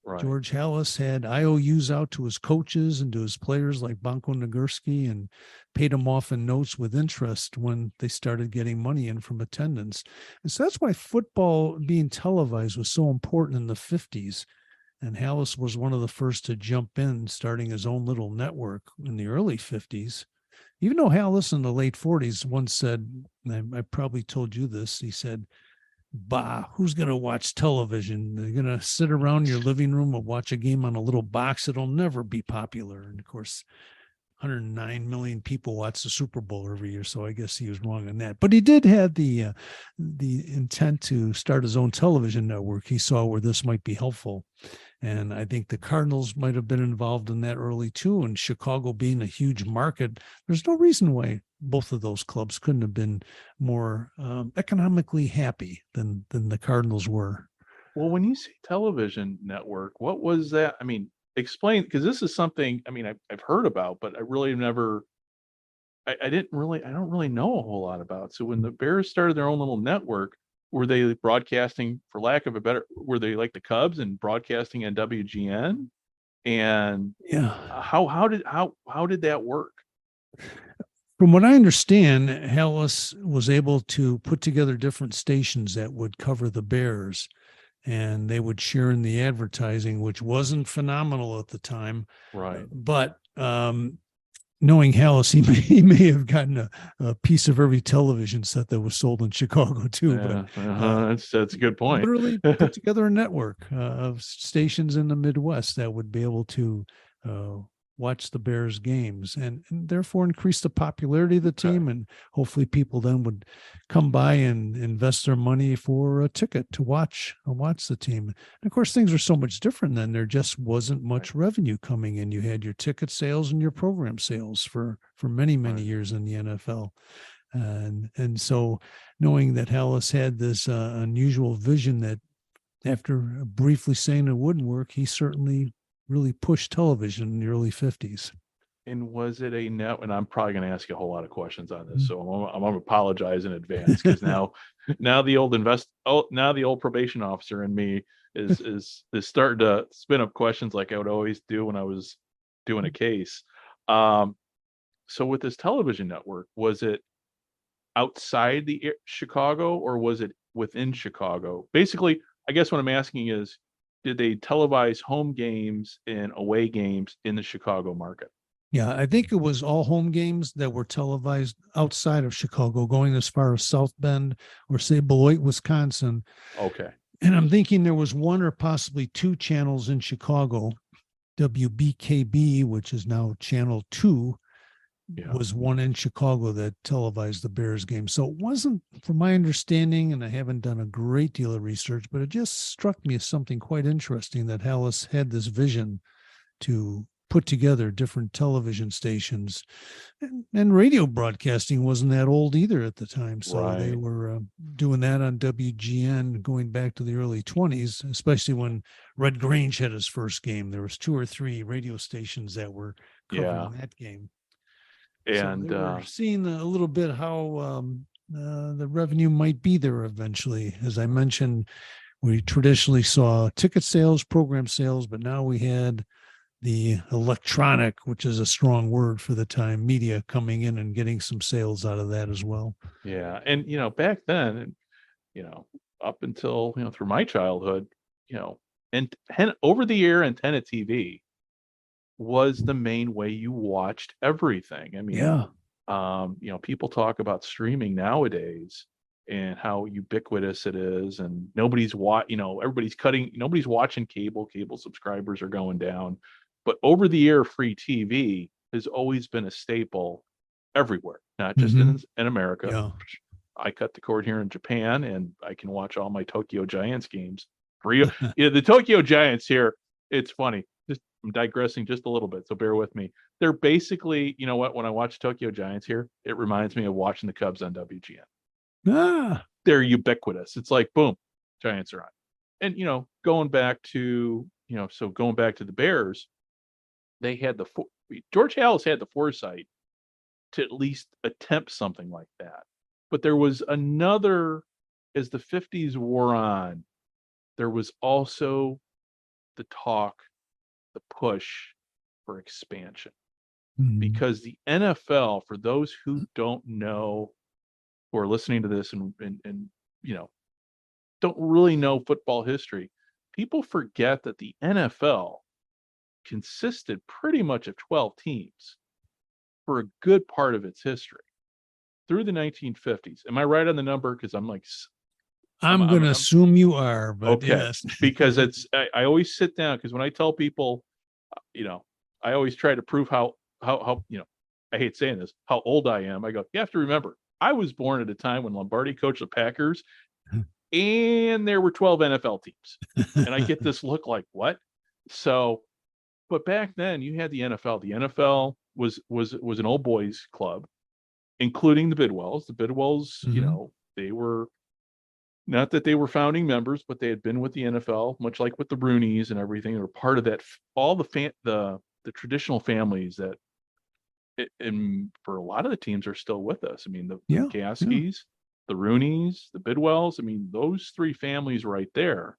Speaker 2: Right.
Speaker 3: George Halas had IOUs out to his coaches and to his players like Banco Nagurski, and paid them off in notes with interest when they started getting money in from attendance. And so that's why football being televised was so important in the 50s. And Halas was one of the first to jump in, starting his own little network in the early 50s. Even though Halas in the late 40s once said, and I probably told you this, he said, "Bah, who's going to watch television? They're going to sit around your living room and watch a game on a little box. It'll never be popular." And of course, 109 million people watch the Super Bowl every year, so I guess he was wrong on that. But he did have the intent to start his own television network. He saw where this might be helpful, and I think the Cardinals might have been involved in that early too. And Chicago being a huge market, there's no reason why both of those clubs couldn't have been more economically happy than the Cardinals were.
Speaker 2: Well, when you say television network, what was that? I mean, explain, because this is something, I mean, I've heard about, but I really never, I don't really know a whole lot about. So when the Bears started their own little network, were they broadcasting, for lack of a better, were they like the Cubs and broadcasting on WGN? And
Speaker 3: Yeah.
Speaker 2: how did that work?
Speaker 3: From what I understand, Halas was able to put together different stations that would cover the Bears, and they would share in the advertising, which wasn't phenomenal at the time.
Speaker 2: Right.
Speaker 3: But knowing Halas, he may have gotten a piece of every television set that was sold in Chicago too.
Speaker 2: Yeah,
Speaker 3: but
Speaker 2: that's a good point.
Speaker 3: Literally put together a network of stations in the Midwest that would be able to watch the Bears games, and therefore increase the popularity of the team. And hopefully people then would come by and invest their money for a ticket to watch the team. And of course, things are so much different then. There just wasn't much revenue coming in. You had your ticket sales and your program sales for many years in the NFL. And so knowing that Halas had this unusual vision that after briefly saying it wouldn't work, he certainly really pushed television in the early 50s.
Speaker 2: And was it a net? And I'm probably going to ask you a whole lot of questions on this, so I'm going to apologize in advance, because now the old probation officer in me is starting to spin up questions like I would always do when I was doing a case. So with this television network, was it outside the Chicago, or was it within Chicago? Basically, I guess what I'm asking is, did they televise home games and away games in the Chicago market?
Speaker 3: Yeah, I think it was all home games that were televised outside of Chicago, going as far as South Bend or say Beloit, Wisconsin.
Speaker 2: Okay.
Speaker 3: And I'm thinking there was one or possibly two channels in Chicago. WBKB, which is now Channel 2, was one in Chicago that televised the Bears game. So it wasn't, from my understanding, and I haven't done a great deal of research, but it just struck me as something quite interesting that Halas had this vision to put together different television stations. And radio broadcasting wasn't that old either at the time. So they were doing that on WGN going back to the early 20s, especially when Red Grange had his first game. There was 2 or 3 radio stations that were covering that game.
Speaker 2: And
Speaker 3: so we're seeing a little bit how the revenue might be there eventually. As I mentioned, we traditionally saw ticket sales, program sales, but now we had the electronic, which is a strong word for the time, media coming in and getting some sales out of that as well.
Speaker 2: Yeah. And, back then, up until, through my childhood, and over the air antenna TV was the main way you watched everything. I mean, people talk about streaming nowadays and how ubiquitous it is, and nobody's watching cable. Cable subscribers are going down, but over the air free TV has always been a staple everywhere, not just in America.
Speaker 3: Yeah.
Speaker 2: I cut the cord here in Japan, and I can watch all my Tokyo Giants games free. The Tokyo Giants here, it's funny. I'm digressing just a little bit, so bear with me. They're basically, when I watch Tokyo Giants here, it reminds me of watching the Cubs on WGN. They're ubiquitous. It's like, boom, Giants are on. And, going back to the Bears, they had George Halas had the foresight to at least attempt something like that. But there was another, as the 50s wore on, there was also the talk, the push for expansion. Because the NFL, for those who don't know, who are listening to this and don't really know football history, people forget that the NFL consisted pretty much of 12 teams for a good part of its history through the 1950s. Am I right on the number? Because I'm like,
Speaker 3: I'm going to assume you are, but
Speaker 2: okay.
Speaker 3: yes.
Speaker 2: Because I always sit down, because when I tell people, I always try to prove how I hate saying this, how old I am. I go, you have to remember, I was born at a time when Lombardi coached the Packers and there were 12 NFL teams. And I get this look like, what? So, but back then you had the NFL. The NFL was an old boys club, including the Bidwells. The Bidwells, they were, not that they were founding members, but they had been with the NFL, much like with the Rooneys and everything. They were part of that, all the traditional families that, and for a lot of the teams, are still with us. I mean, the Gaskies, the Rooneys, the Bidwells. I mean, those three families right there.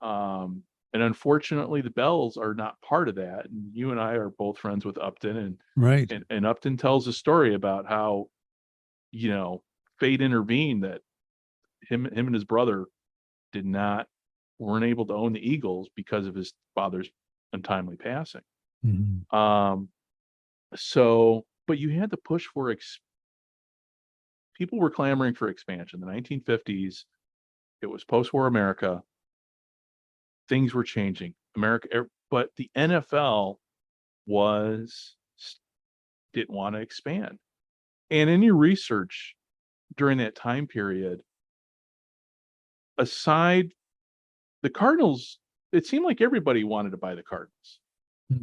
Speaker 2: And unfortunately, the Bells are not part of that. And you and I are both friends with Upton, and
Speaker 3: right.
Speaker 2: And Upton tells a story about how, fate intervened, that him and his brother weren't able to own the Eagles because of his father's untimely passing. So, but you had to push for people were clamoring for expansion. The 1950s, it was post-war America. Things were changing. But the NFL didn't want to expand. And in your research during that time period, aside the Cardinals, it seemed like everybody wanted to buy the Cardinals.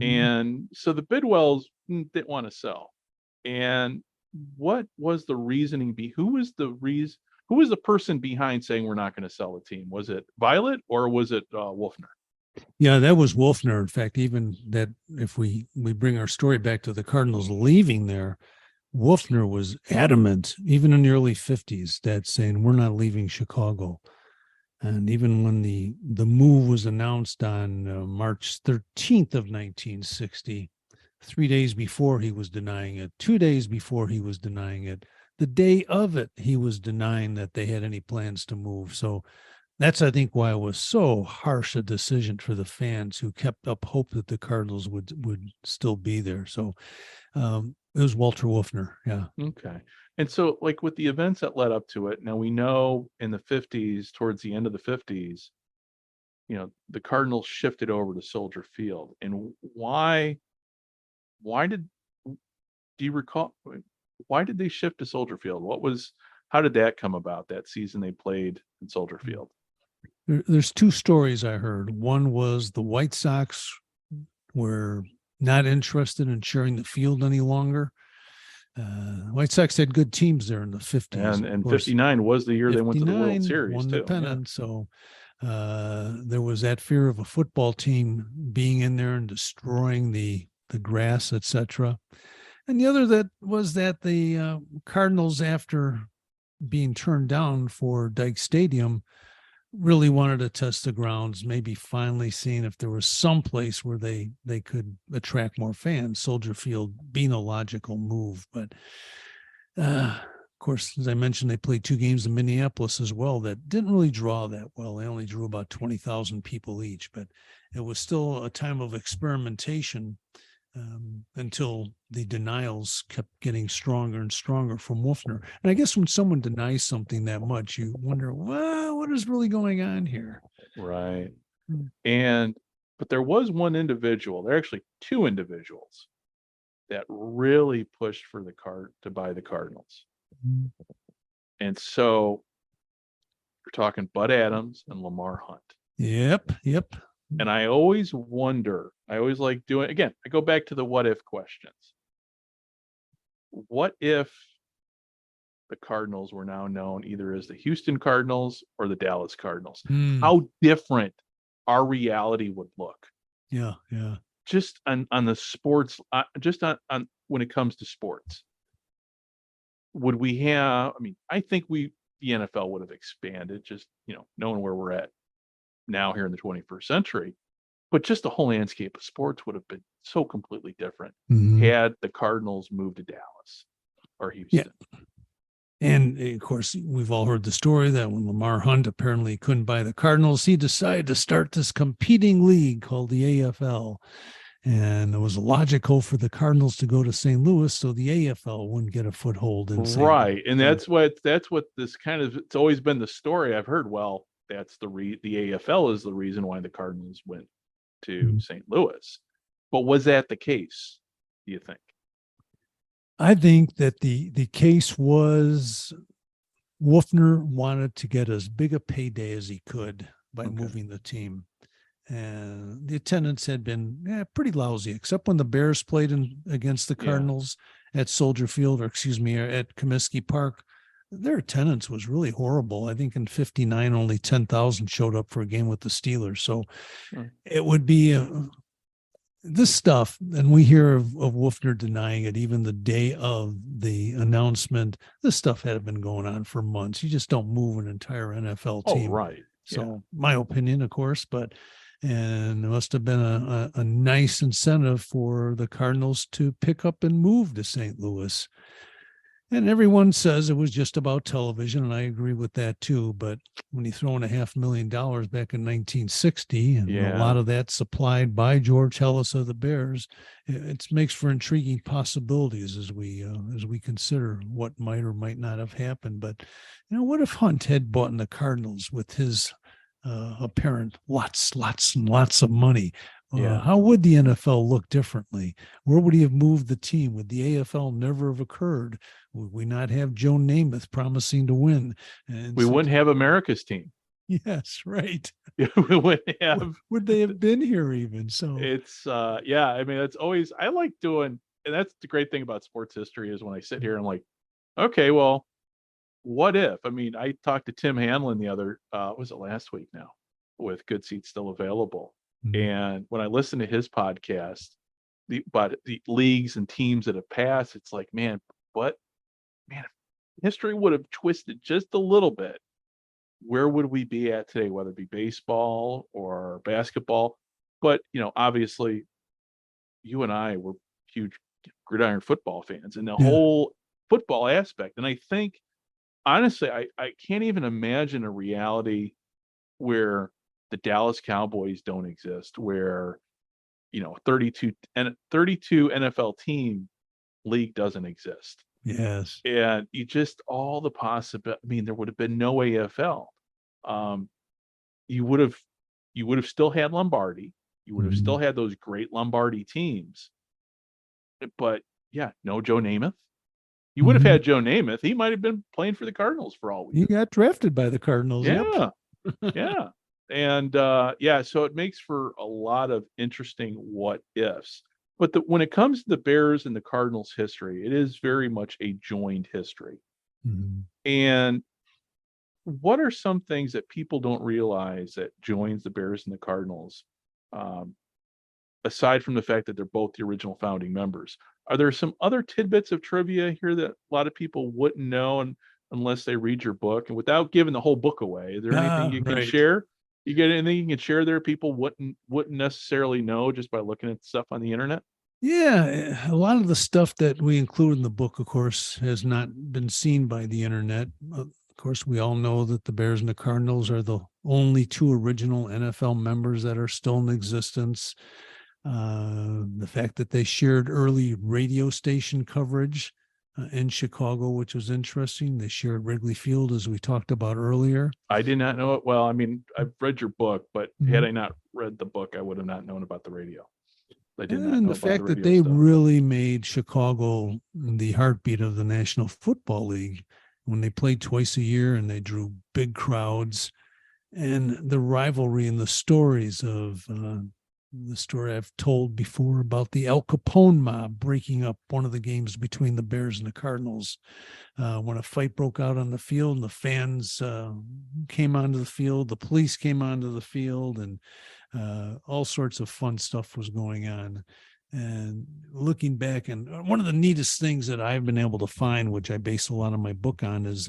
Speaker 2: And so the Bidwells didn't want to sell. And what was the reasoning? Who was the person behind saying we're not going to sell the team? Was it Violet or was it Wolfner?
Speaker 3: Yeah, that was Wolfner. In fact, even that, if we bring our story back to the Cardinals leaving there, Wolfner was adamant, even in the early 50s, that saying we're not leaving Chicago. And even when the move was announced on March 13th of 1960, 3 days before he was denying it, 2 days before he was denying it, the day of it, he was denying that they had any plans to move. So that's, I think, why it was so harsh a decision for the fans who kept up hope that the Cardinals would still be there. So it was Walter Wolfner. Yeah.
Speaker 2: Okay. And so, like, with the events that led up to it, now we know in the 50s, towards the end of the 50s, the Cardinals shifted over to Soldier Field. And do you recall, why did they shift to Soldier Field? How did that come about, that season they played in Soldier Field?
Speaker 3: There's two stories I heard. One was the White Sox were not interested in sharing the field any longer. White Sox had good teams there in the 50s.
Speaker 2: And 59 was the year they went to the World Series,
Speaker 3: won
Speaker 2: too.
Speaker 3: The pennant. Yeah. So there was that fear of a football team being in there and destroying the grass, etc. And the other that the Cardinals, after being turned down for Dyke Stadium, really wanted to test the grounds, maybe finally seeing if there was some place where they could attract more fans, Soldier Field being a logical move. But of course, as I mentioned, they played 2 games in Minneapolis as well that didn't really draw that well. They only drew about 20,000 people each, but it was still a time of experimentation until the denials kept getting stronger and stronger from Wolfner. And I guess when someone denies something that much, you wonder, well, what is really going on here?
Speaker 2: Right. But there was one individual, there are actually 2 individuals that really pushed for to buy the Cardinals. And so we're talking Bud Adams and Lamar Hunt.
Speaker 3: Yep.
Speaker 2: And I always wonder, I always like doing, again, I go back to the what if questions. What if the Cardinals were now known either as the Houston Cardinals or the Dallas Cardinals? How different our reality would look.
Speaker 3: Yeah.
Speaker 2: Just on the sports, just on when it comes to sports. would we have? I mean, I think the NFL would have expanded, just knowing where we're at now here in the 21st century. But just the whole landscape of sports would have been so completely different had the Cardinals moved to Dallas or Houston.
Speaker 3: Yeah. And of course, we've all heard the story that when Lamar Hunt apparently couldn't buy the Cardinals, he decided to start this competing league called the AFL. And it was logical for the Cardinals to go to St. Louis so the AFL wouldn't get a foothold in St.
Speaker 2: Right.
Speaker 3: Louis.
Speaker 2: And that's what this kind of, it's always been the story I've heard. Well, that's the AFL is the reason why the Cardinals went to St. Louis. But was that the case, do you think?
Speaker 3: I think that the case was Wolfner wanted to get as big a payday as he could by moving the team. And the attendance had been pretty lousy, except when the Bears played against the Cardinals at Soldier Field, or excuse me, at Comiskey Park. Their attendance was really horrible. I think in 59, only 10,000 showed up for a game with the Steelers. So it would be this stuff, and we hear of Wolfner denying it even the day of the announcement. This stuff had been going on for months. You just don't move an entire NFL team.
Speaker 2: Oh, right.
Speaker 3: So my opinion, of course, and it must have been a nice incentive for the Cardinals to pick up and move to St. Louis. And everyone says it was just about television, and I agree with that too. But when you throw in $500,000 back in 1960, and a lot of that supplied by George Hellis of the Bears, it makes for intriguing possibilities as we consider what might or might not have happened. But what if Hunt had bought in the Cardinals with his apparent lots and lots of money? How would the NFL look differently? Where would he have moved the team? Would the AFL never have occurred? Would we not have Joe Namath promising to win? And
Speaker 2: we wouldn't have America's team.
Speaker 3: Yes, right.
Speaker 2: We wouldn't have.
Speaker 3: Would they have been here even? So
Speaker 2: it's I mean, it's always, I like doing, and that's the great thing about sports history is when I sit here, I'm like, okay, well, what if? I mean, I talked to Tim Hanlon the other, was it last week now, with Good Seats Still Available. And when I listen to his podcast, about the leagues and teams that have passed, it's like, man, if history would have twisted just a little bit, where would we be at today, whether it be baseball or basketball? But, obviously, you and I were huge Gridiron football fans and the whole football aspect. And I think, honestly, I can't even imagine a reality where the Dallas Cowboys don't exist, where 32 NFL team league doesn't exist.
Speaker 3: Yes.
Speaker 2: And you just all the possibility. I mean, there would have been no AFL. You would have still had Lombardi. You would have still had those great Lombardi teams. But no Joe Namath. You would have had Joe Namath. He might have been playing for the Cardinals for all we
Speaker 3: knew. He got drafted by the Cardinals.
Speaker 2: Yeah. Yeah. And so it makes for a lot of interesting what ifs. But when it comes to the Bears and the Cardinals history, it is very much a joined history. And what are some things that people don't realize that joins the Bears and the Cardinals, aside from the fact that they're both the original founding members? Are there some other tidbits of trivia here that a lot of people wouldn't know unless they read your book? And without giving the whole book away, is there anything you can share? You get anything you can share there people wouldn't necessarily know just by looking at stuff on the internet?
Speaker 3: Yeah, a lot of the stuff that we include in the book, of course, has not been seen by the internet. Of course, we all know that the Bears and the Cardinals are the only two original NFL members that are still in existence. The fact that they shared early radio station coverage in Chicago, which was interesting. They shared Wrigley Field, as we talked about earlier.
Speaker 2: I did not know it. Well, I mean, I've read your book, but had I not read the book, I would have not known about the radio. I did not know
Speaker 3: and the
Speaker 2: about
Speaker 3: fact
Speaker 2: the
Speaker 3: that they
Speaker 2: stuff.
Speaker 3: really made Chicago the heartbeat of the National Football League when they played twice a year and they drew big crowds, and the rivalry and the stories of the story I've told before about the Al Capone mob breaking up one of the games between the Bears and the Cardinals. When a fight broke out on the field and the fans came onto the field, the police came onto the field, and all sorts of fun stuff was going on. And looking back, and one of the neatest things that I've been able to find, which I base a lot of my book on, is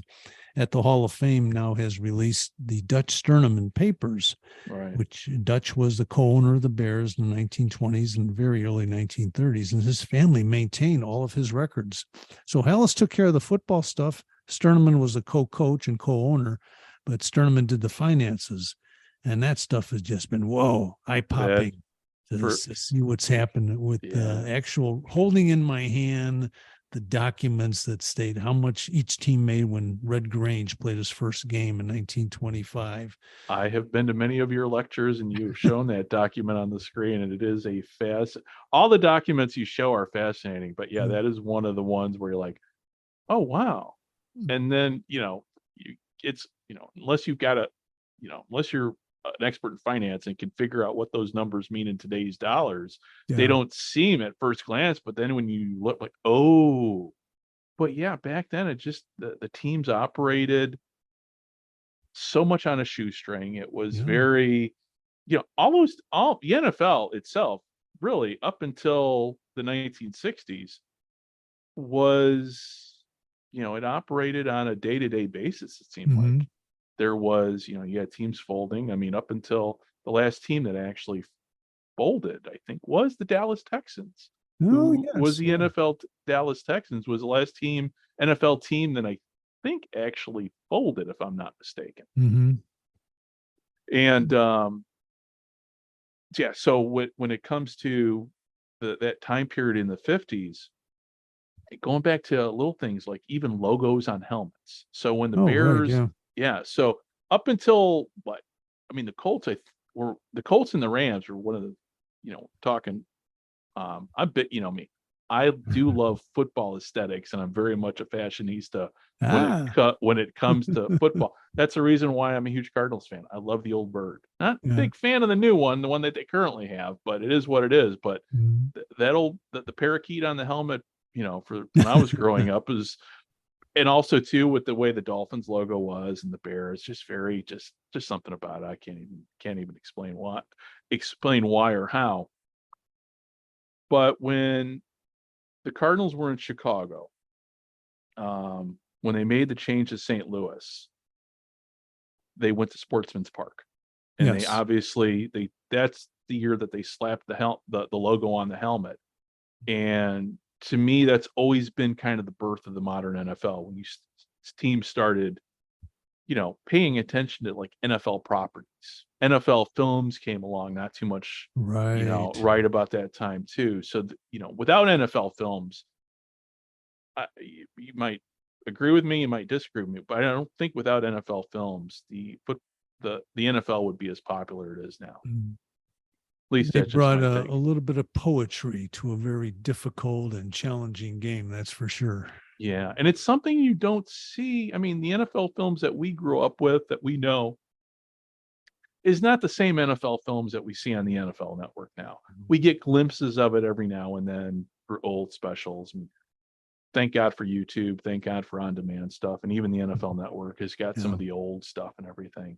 Speaker 3: at the Hall of Fame now has released the Dutch Sterneman papers,
Speaker 2: Right.
Speaker 3: which Dutch was the co-owner of the Bears in the 1920s and very early 1930s. And his family maintained all of his records. So Hallis took care of the football stuff. Sterneman was the co-coach and co-owner, but Sterneman did the finances. And that stuff has just been, whoa, eye-popping. To see what's happened with the actual holding in my hand the documents that state how much each team made when Red Grange played his first game in 1925.
Speaker 2: I have been to many of your lectures, and you've shown that document on the screen, and it is all the documents you show are fascinating, but that is one of the ones where you're like, oh, wow. And then, unless you've got unless you're an expert in finance and can figure out what those numbers mean in today's dollars, they don't seem at first glance, but then when you look like, oh, but back then it just, the teams operated so much on a shoestring. It was very, all the NFL itself really up until the 1960s was, it operated on a day-to-day basis. It seemed like there was, you had teams folding. I mean, up until the last team that actually folded, I think, was the Dallas Texans. Was the NFL Dallas Texans was the last NFL team that I think actually folded, if I'm not mistaken. And so when it comes to that time period in the 50s, going back to little things like even logos on helmets. So when the Bears, so up until the Colts, the Colts and the Rams were one of the, talking. I bet me. I do love football aesthetics, and I'm very much a fashionista when it comes to football. That's the reason why I'm a huge Cardinals fan. I love the old bird. Not a big fan of the new one, the one that they currently have, but it is what it is. But the parakeet on the helmet, for when I was growing up is, and also too with the way the Dolphins logo was and the Bears, just very just something about it. I can't even explain why or how. But when the Cardinals were in Chicago, when they made the change to St. Louis, they went to Sportsman's Park, and they obviously that's the year that they slapped the logo on the helmet. And to me, that's always been kind of the birth of the modern NFL, when teams started, paying attention to like NFL properties. NFL films came along not too much, right about that time too. So, without NFL films, you might agree with me, you might disagree with me, but I don't think without NFL films, the NFL would be as popular it is now. At least
Speaker 3: they brought a little bit of poetry to a very difficult and challenging game. That's for sure.
Speaker 2: Yeah. And it's something you don't see. I mean, the NFL films that we grew up with, that we know, is not the same NFL films that we see on the NFL Network now. We get glimpses of it every now and then for old specials. And thank God for YouTube. Thank God for on-demand stuff. And even the NFL Network has got some of the old stuff and everything.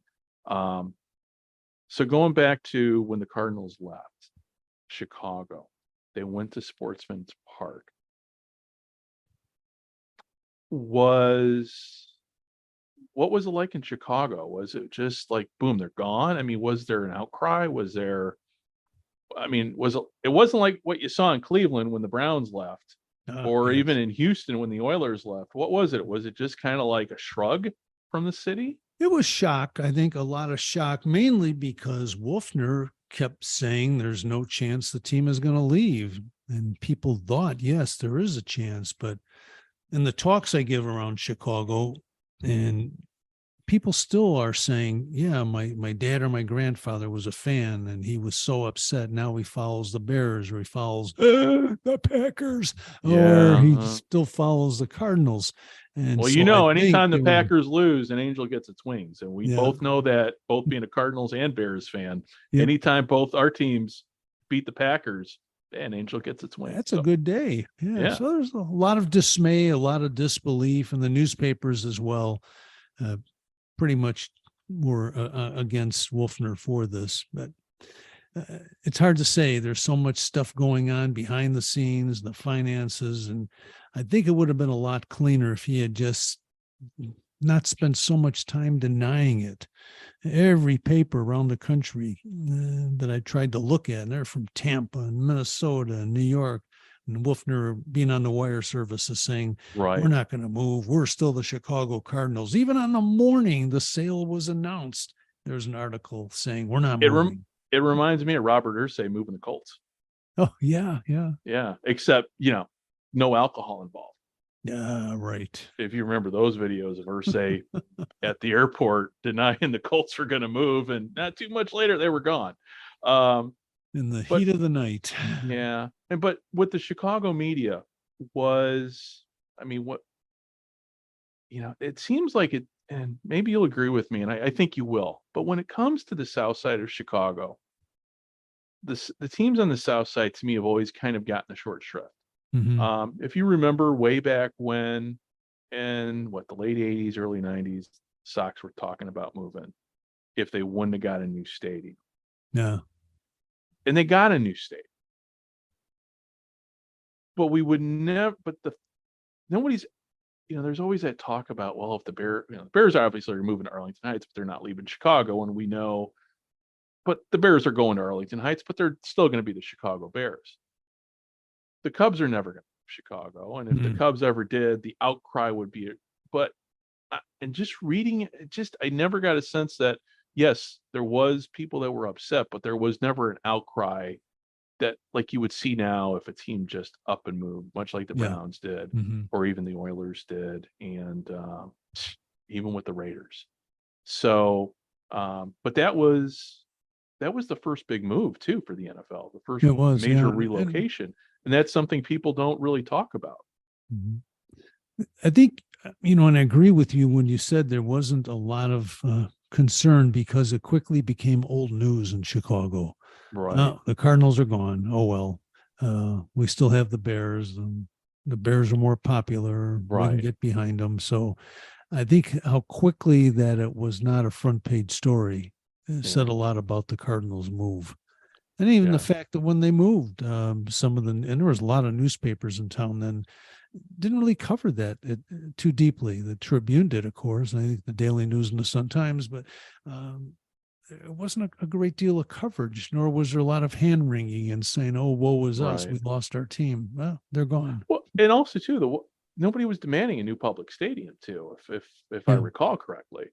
Speaker 2: So going back to when the Cardinals left Chicago, they went to Sportsman's Park. What was it like in Chicago? Was it just like, boom, they're gone? I mean, was there an outcry? It wasn't like what you saw in Cleveland when the Browns left, or even in Houston when the Oilers left. What was it? Was it just kind of like a shrug from the city?
Speaker 3: It was shock. I think a lot of shock, mainly because Wolfner kept saying there's no chance the team is going to leave. And people thought, yes, there is a chance. But in the talks I give around Chicago, and people still are saying, yeah, my dad or my grandfather was a fan, and he was so upset. Now he follows the Bears, or he follows the Packers, or he still follows the Cardinals. And
Speaker 2: well, anytime the Packers lose, an angel gets its wings. And we both know that, both being a Cardinals and Bears fan, anytime both our teams beat the Packers, an angel gets its wings.
Speaker 3: That's a good day. Yeah. So there's a lot of dismay, a lot of disbelief, and the newspapers as well pretty much were against Wolfner for this. But it's hard to say. There's so much stuff going on behind the scenes, the finances, and I think it would have been a lot cleaner if he had just not spent so much time denying it. Every paper around the country that I tried to look at, and they're from Tampa and Minnesota and New York, and Wolfner being on the wire services saying,
Speaker 2: Right.
Speaker 3: we're not going to move. We're still the Chicago Cardinals. Even on the morning the sale was announced, there's an article saying we're not moving.
Speaker 2: It reminds me of Robert Irsay moving the Colts.
Speaker 3: Oh, yeah.
Speaker 2: Yeah. Except, no alcohol involved.
Speaker 3: Yeah, right.
Speaker 2: If you remember those videos of Irsay at the airport denying the Colts were going to move, and not too much later, they were gone.
Speaker 3: In the heat of the night.
Speaker 2: Yeah. But with the Chicago media was, it seems like it, and maybe you'll agree with me, and I think you will, but when it comes to the south side of Chicago, the teams on the south side to me have always kind of gotten the short shrift.
Speaker 3: Mhm.
Speaker 2: If you remember way back when, in the late 80s, early 90s, Sox were talking about moving if they wouldn't have got a new stadium.
Speaker 3: Yeah.
Speaker 2: And they got a new stadium. But we would never, nobody's, there's always that talk about, well, if the Bears obviously are moving to Arlington Heights, but they're not leaving Chicago, and we know, but the Bears are going to Arlington Heights, but they're still going to be the Chicago Bears. The Cubs are never going to Chicago, and if the Cubs ever did, the outcry would be. But and just reading it, I never got a sense that yes, there was people that were upset, but there was never an outcry that like you would see now if a team just up and moved, much like the Browns did, or even the Oilers did, and even with the Raiders. So, but that was the first big move too for the NFL, the first major relocation. And that's something people don't really talk about.
Speaker 3: I think, and I agree with you when you said there wasn't a lot of concern because it quickly became old news in Chicago.
Speaker 2: Right.
Speaker 3: The Cardinals are gone. Oh, well, we still have the Bears. The Bears are more popular.
Speaker 2: Right.
Speaker 3: We can get behind them. So I think how quickly that it was not a front page story said a lot about the Cardinals move. And even the fact that when they moved, and there was a lot of newspapers in town then, didn't really cover that too deeply. The Tribune did, of course, and I think the Daily News and the Sun-Times, but it wasn't a great deal of coverage, nor was there a lot of hand-wringing and saying, oh, woe is us, we lost our team. Well, they're gone.
Speaker 2: Well, and also, too, nobody was demanding a new public stadium, too, if I recall correctly.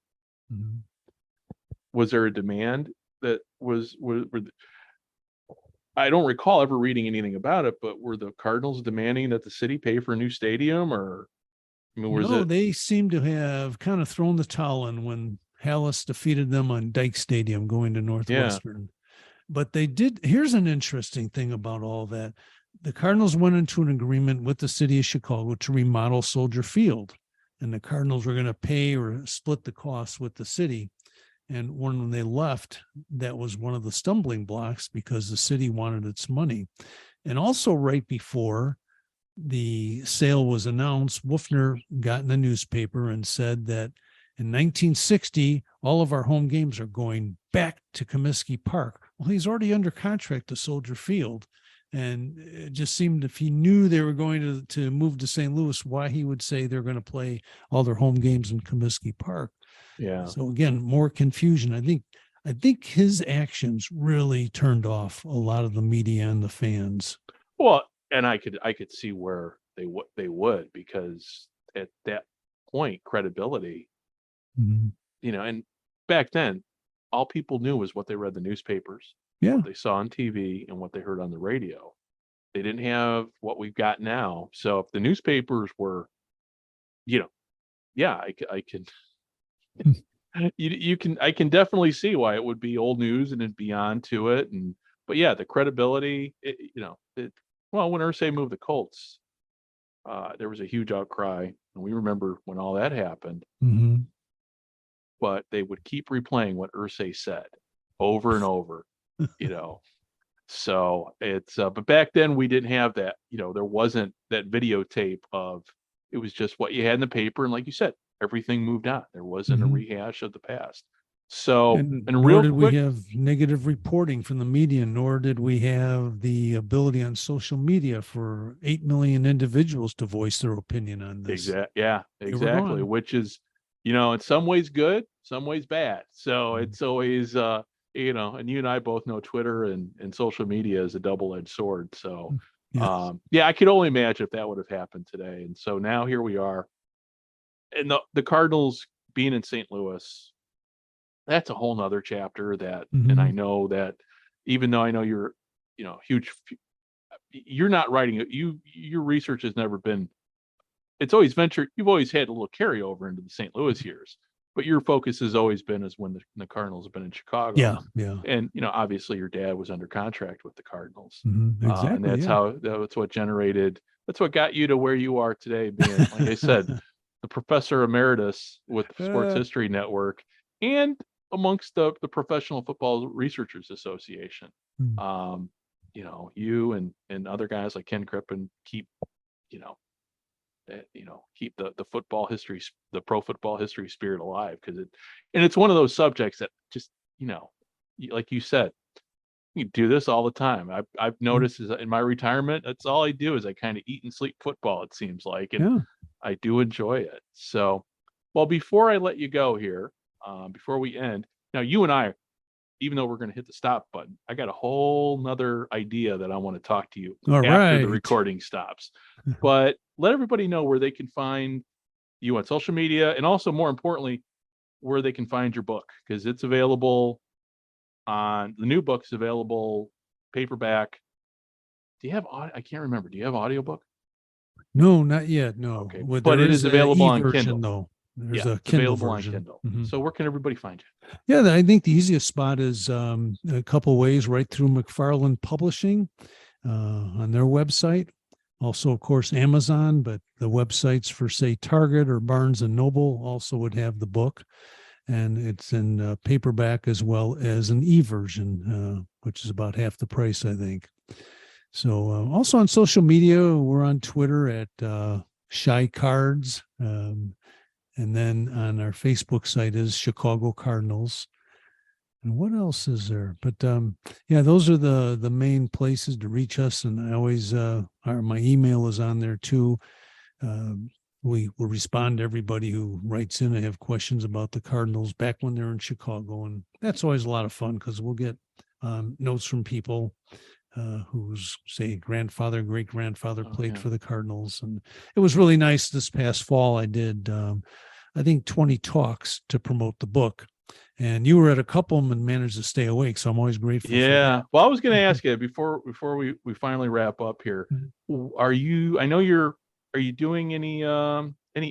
Speaker 2: Was there a demand that was I don't recall ever reading anything about it, but were the Cardinals demanding that the city pay for a new stadium, or
Speaker 3: they seem to have kind of thrown the towel in when Hallis defeated them on Dyke Stadium going to Northwestern. But they did. Here's an interesting thing about all that. The Cardinals went into an agreement with the city of Chicago to remodel Soldier Field, and the Cardinals were going to pay or split the costs with the city. And when they left, that was one of the stumbling blocks because the city wanted its money. And also right before the sale was announced, Wolfner got in the newspaper and said that in 1960, all of our home games are going back to Comiskey Park. Well, he's already under contract to Soldier Field. And it just seemed if he knew they were going to move to St. Louis, why he would say they're going to play all their home games in Comiskey Park.
Speaker 2: Yeah.
Speaker 3: So again, more confusion. I think his actions really turned off a lot of the media and the fans.
Speaker 2: Well, and I could see where they would, because at that point, credibility, and back then, all people knew was what they read in the newspapers, what they saw on TV, and what they heard on the radio. They didn't have what we've got now. So if the newspapers were, I can. I can definitely see why it would be old news and it'd be on to it. But the credibility, when Irsay moved the Colts, there was a huge outcry, and we remember when all that happened. But they would keep replaying what Irsay said over and over, So it's, but back then we didn't have that, there wasn't that videotape of, it was just what you had in the paper. And like you said, everything moved on. There wasn't a rehash of the past. So,
Speaker 3: And
Speaker 2: and
Speaker 3: nor
Speaker 2: real
Speaker 3: did
Speaker 2: quick,
Speaker 3: we have negative reporting from the media, nor did we have the ability on social media for 8 million individuals to voice their opinion on this.
Speaker 2: yeah,
Speaker 3: They were
Speaker 2: exactly.
Speaker 3: gone.
Speaker 2: Which is, in some ways good, some ways bad. So
Speaker 3: Mhm.
Speaker 2: it's always, and you and I both know Twitter and social media is a double-edged sword. So,
Speaker 3: Yes.
Speaker 2: yeah, I could only imagine if that would have happened today. And so now here we are, and the Cardinals being in St. Louis, that's a whole nother chapter that, and I
Speaker 3: Mhm.
Speaker 2: know that even though I know you're, huge, you're not writing it. Your research has never been, it's always ventured. You've always had a little carryover into the St. Louis years, but your focus has always been as when the Cardinals have been in Chicago.
Speaker 3: Yeah. Yeah.
Speaker 2: And, obviously your dad was under contract with the Cardinals. And
Speaker 3: Exactly. Yeah.
Speaker 2: that's what generated, that's what got you to where you are today, being, like I said, the professor emeritus with the Sports
Speaker 3: Uh,
Speaker 2: History Network and amongst the Professional Football Researchers Association.
Speaker 3: mm,
Speaker 2: Um, you and other guys like Ken Crippen keep, you know, keep the football history, the pro football history spirit alive, because it's one of those subjects that just, like you said, you do this all the time. I've
Speaker 3: mm,
Speaker 2: noticed is in my retirement, that's all I do is I kind of eat and sleep football, it seems like, and
Speaker 3: yeah.
Speaker 2: I do enjoy it. So, well, before I let you go here, before we end, now you and I, even though we're going to hit the stop button, I got a whole nother idea that I want to talk to you
Speaker 3: All
Speaker 2: after the
Speaker 3: right.
Speaker 2: recording stops. But let everybody know where they can find you on social media, and also more importantly, where they can find your book, because it's available on the new book's available paperback. Do you have I can't remember. Do you have audiobook?
Speaker 3: No, not yet. No.
Speaker 2: Okay,
Speaker 3: Well,
Speaker 2: but
Speaker 3: there
Speaker 2: it
Speaker 3: is
Speaker 2: is
Speaker 3: a
Speaker 2: available on
Speaker 3: e-version
Speaker 2: Kindle.
Speaker 3: though. There's
Speaker 2: Yeah,
Speaker 3: a
Speaker 2: it's
Speaker 3: Kindle
Speaker 2: available on
Speaker 3: version.
Speaker 2: Kindle.
Speaker 3: Mhm.
Speaker 2: So where can everybody find you?
Speaker 3: Yeah, I think the easiest spot is a couple ways right through McFarland Publishing on their website. Also, of course, Amazon, but the websites for, say, Target or Barnes and Noble also would have the book. And it's in paperback as well as an e-version, which is about half the price, I think. So also on social media, we're on Twitter at Shy Cards. And then on our Facebook site is Chicago Cardinals. And what else is there? But yeah, those are the main places to reach us. And I always my email is on there too. We will respond to everybody who writes in and have questions about the Cardinals back when they're in Chicago, and that's always a lot of fun because we'll get notes from people whose, say, grandfather, great grandfather
Speaker 2: Oh,
Speaker 3: played
Speaker 2: yeah.
Speaker 3: for the Cardinals, and it was really nice. This past fall, I did I think 20 talks to promote the book. And you were at a couple of them and managed to stay awake. So I'm always grateful for
Speaker 2: Yeah.
Speaker 3: that.
Speaker 2: Well, I was going to ask you before we finally wrap up here. Are you? I know Are you doing any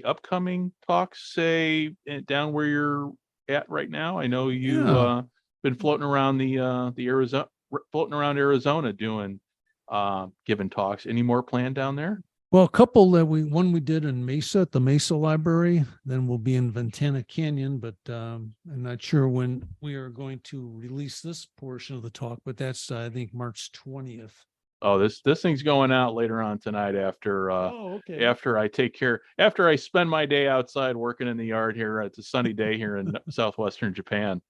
Speaker 2: upcoming talks, say down where you're at right now? I know you
Speaker 3: Yeah.
Speaker 2: been floating around the Arizona, floating around Arizona doing giving talks. Any more planned down there?
Speaker 3: Well, a couple that one we did in Mesa at the Mesa Library, then we'll be in Ventana Canyon, but I'm not sure when we are going to release this portion of the talk, but that's I think March 20th.
Speaker 2: Oh, this thing's going out later on tonight after
Speaker 3: Oh, okay.
Speaker 2: after I spend my day outside working in the yard here. It's a sunny day here in southwestern Japan.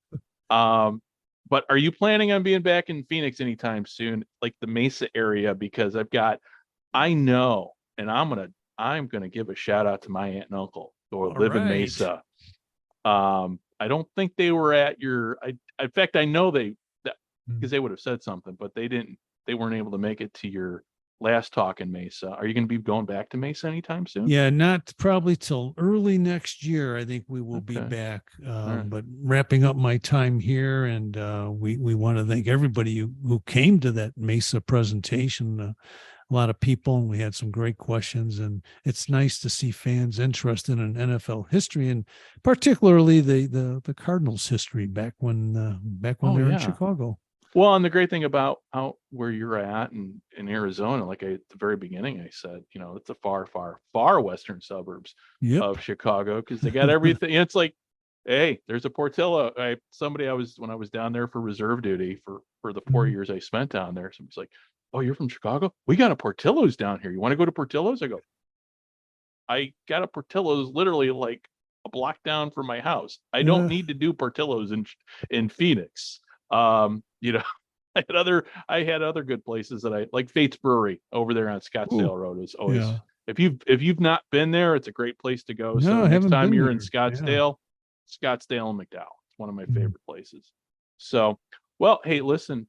Speaker 2: Um, but are you planning on being back in Phoenix anytime soon, like the Mesa area? Because I know, and I'm gonna give a shout out to my aunt and uncle who
Speaker 3: All
Speaker 2: live in
Speaker 3: right.
Speaker 2: Mesa. I don't think they were at your. In fact, I know that because they would have said something, but they didn't. They weren't able to make it to your last talk in Mesa. Are you going to be going back to Mesa anytime soon?
Speaker 3: Yeah, not probably till early next year. I think we will be
Speaker 2: Okay.
Speaker 3: back.
Speaker 2: All right.
Speaker 3: But wrapping up my time here, and we want to thank everybody who came to that Mesa presentation. A lot of people, and we had some great questions. And it's nice to see fans interested in NFL history, and particularly the Cardinals history back when
Speaker 2: Oh
Speaker 3: they were in
Speaker 2: yeah.
Speaker 3: Chicago.
Speaker 2: Well, and the great thing about out where you're at in Arizona, like at the very beginning, I said, it's a far, far, far western suburbs
Speaker 3: Yep.
Speaker 2: of Chicago because they got everything. It's like, hey, there's a Portillo. When I was down there for reserve duty for the 4 years I spent down there, somebody's like, "Oh, you're from Chicago? We got a Portillo's down here. You want to go to Portillo's?" I go, "I got a Portillo's literally like a block down from my house. I don't need to do Portillo's in Phoenix. You know, I had other good places that I like. Fate's Brewery over there on Scottsdale Road is always.
Speaker 3: Yeah.
Speaker 2: If you've not been there, it's a great place to go.
Speaker 3: No,
Speaker 2: So
Speaker 3: I
Speaker 2: next
Speaker 3: haven't
Speaker 2: time
Speaker 3: been
Speaker 2: you're
Speaker 3: there.
Speaker 2: in Scottsdale, Scottsdale and McDowell. It's one of my
Speaker 3: Mhm.
Speaker 2: favorite places. So, well, hey, listen,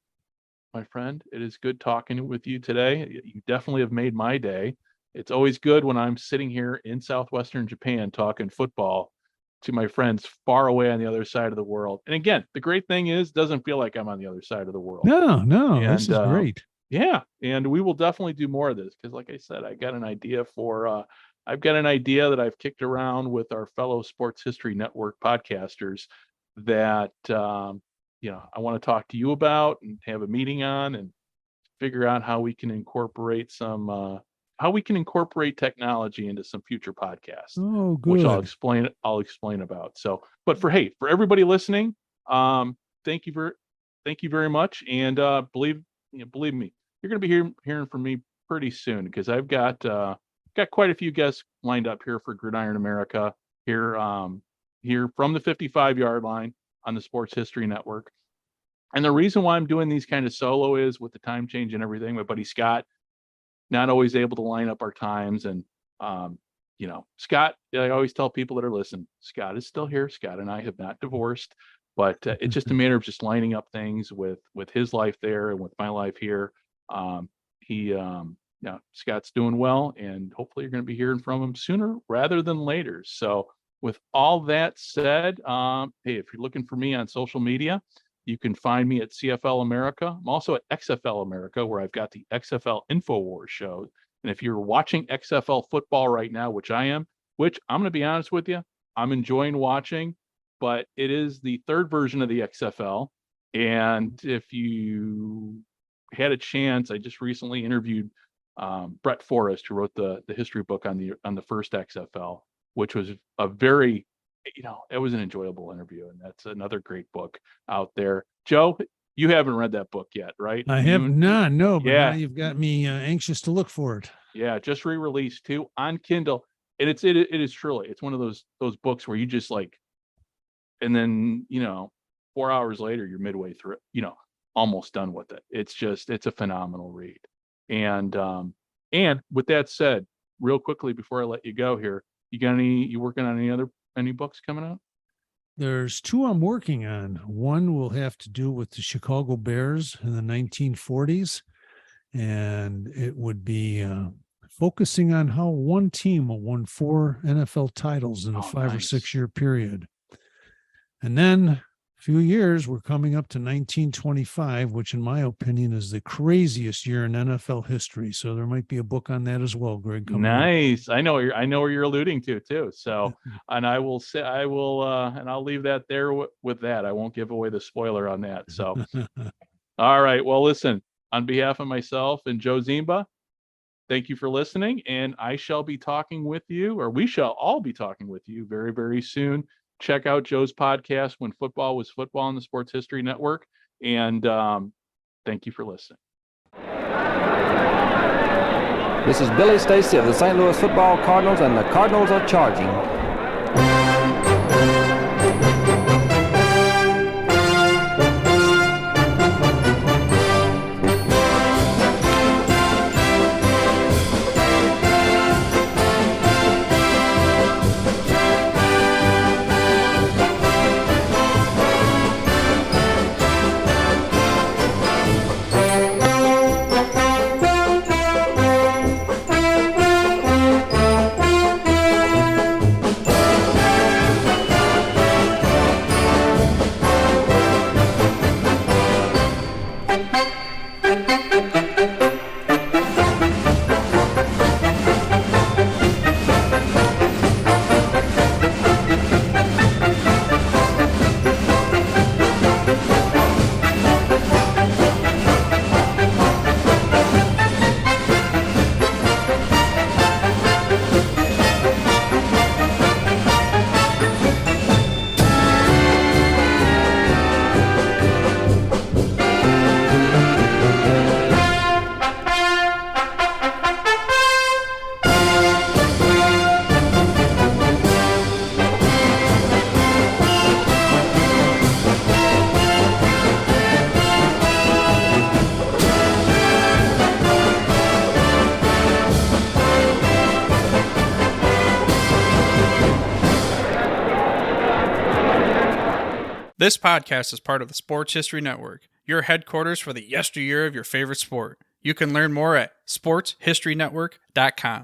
Speaker 2: my friend, it is good talking with you today. You definitely have made my day. It's always good when I'm sitting here in southwestern Japan talking football to my friends far away on the other side of the world. And again, the great thing is, it doesn't feel like I'm on the other side of the world.
Speaker 3: No,
Speaker 2: And
Speaker 3: this is great.
Speaker 2: yeah, and we will definitely do more of this because, like I said, I've got an idea that I've kicked around with our fellow Sports History Network podcasters that I want to talk to you about and have a meeting on and figure out how we can incorporate technology into some future podcasts,
Speaker 3: Oh,
Speaker 2: which
Speaker 3: good.
Speaker 2: I'll explain about. So, but for everybody listening, thank you very much. And believe me, you're going to be hearing from me pretty soon because I've got quite a few guests lined up here for Gridiron America here from the 55-yard line on the Sports History Network. And the reason why I'm doing these kind of solo is with the time change and everything. My buddy Scott, not always able to line up our times. And, Scott, I always tell people that are listening, Scott is still here. Scott and I have not divorced, but it's just a matter of just lining up things with his life there and with my life here. Scott's doing well, and hopefully you're going to be hearing from him sooner rather than later. So with all that said, hey, if you're looking for me on social media, you can find me at CFL America. I'm also at XFL America, where I've got the XFL InfoWars show. And if you're watching XFL football right now, which I am, which I'm going to be honest with you, I'm enjoying watching, but it is the third version of the XFL. And if you had a chance, I just recently interviewed Brett Forrest, who wrote the history book on the first XFL, which was a very, it was an enjoyable interview, and that's another great book out there. Joe, you haven't read that book yet, right?
Speaker 3: I have not, no, but
Speaker 2: Yeah.
Speaker 3: now you've got me anxious to look for it.
Speaker 2: Yeah, just re-released too on Kindle, and it is truly, it's one of those books where you just like, and then 4 hours later you're midway through it, almost done with it. It's a phenomenal read. And with that said, real quickly before I let you go here, you working on any books coming out?
Speaker 3: There's two I'm working on. One will have to do with the Chicago Bears in the 1940s, and it would be focusing on how one team won 4 NFL titles in a 5 or 6 year period. And then a few years, we're coming up to 1925, which in my opinion is the craziest year in NFL history. So there might be a book on that as well, Greg.
Speaker 2: Nice. I know where you're alluding to too. So, and I'll leave that there with that. I won't give away the spoiler on that. So, all right. Well, listen, on behalf of myself and Joe Zimba, thank you for listening. And I shall be talking with you, or we shall all be talking with you very, very soon. Check out Joe's podcast, When Football Was Football, on the Sports History Network. And thank you for listening.
Speaker 4: This is Billy Stacy of the St. Louis Football Cardinals, and the Cardinals are charging.
Speaker 5: This podcast is part of the Sports History Network, your headquarters for the yesteryear of your favorite sport. You can learn more at sportshistorynetwork.com.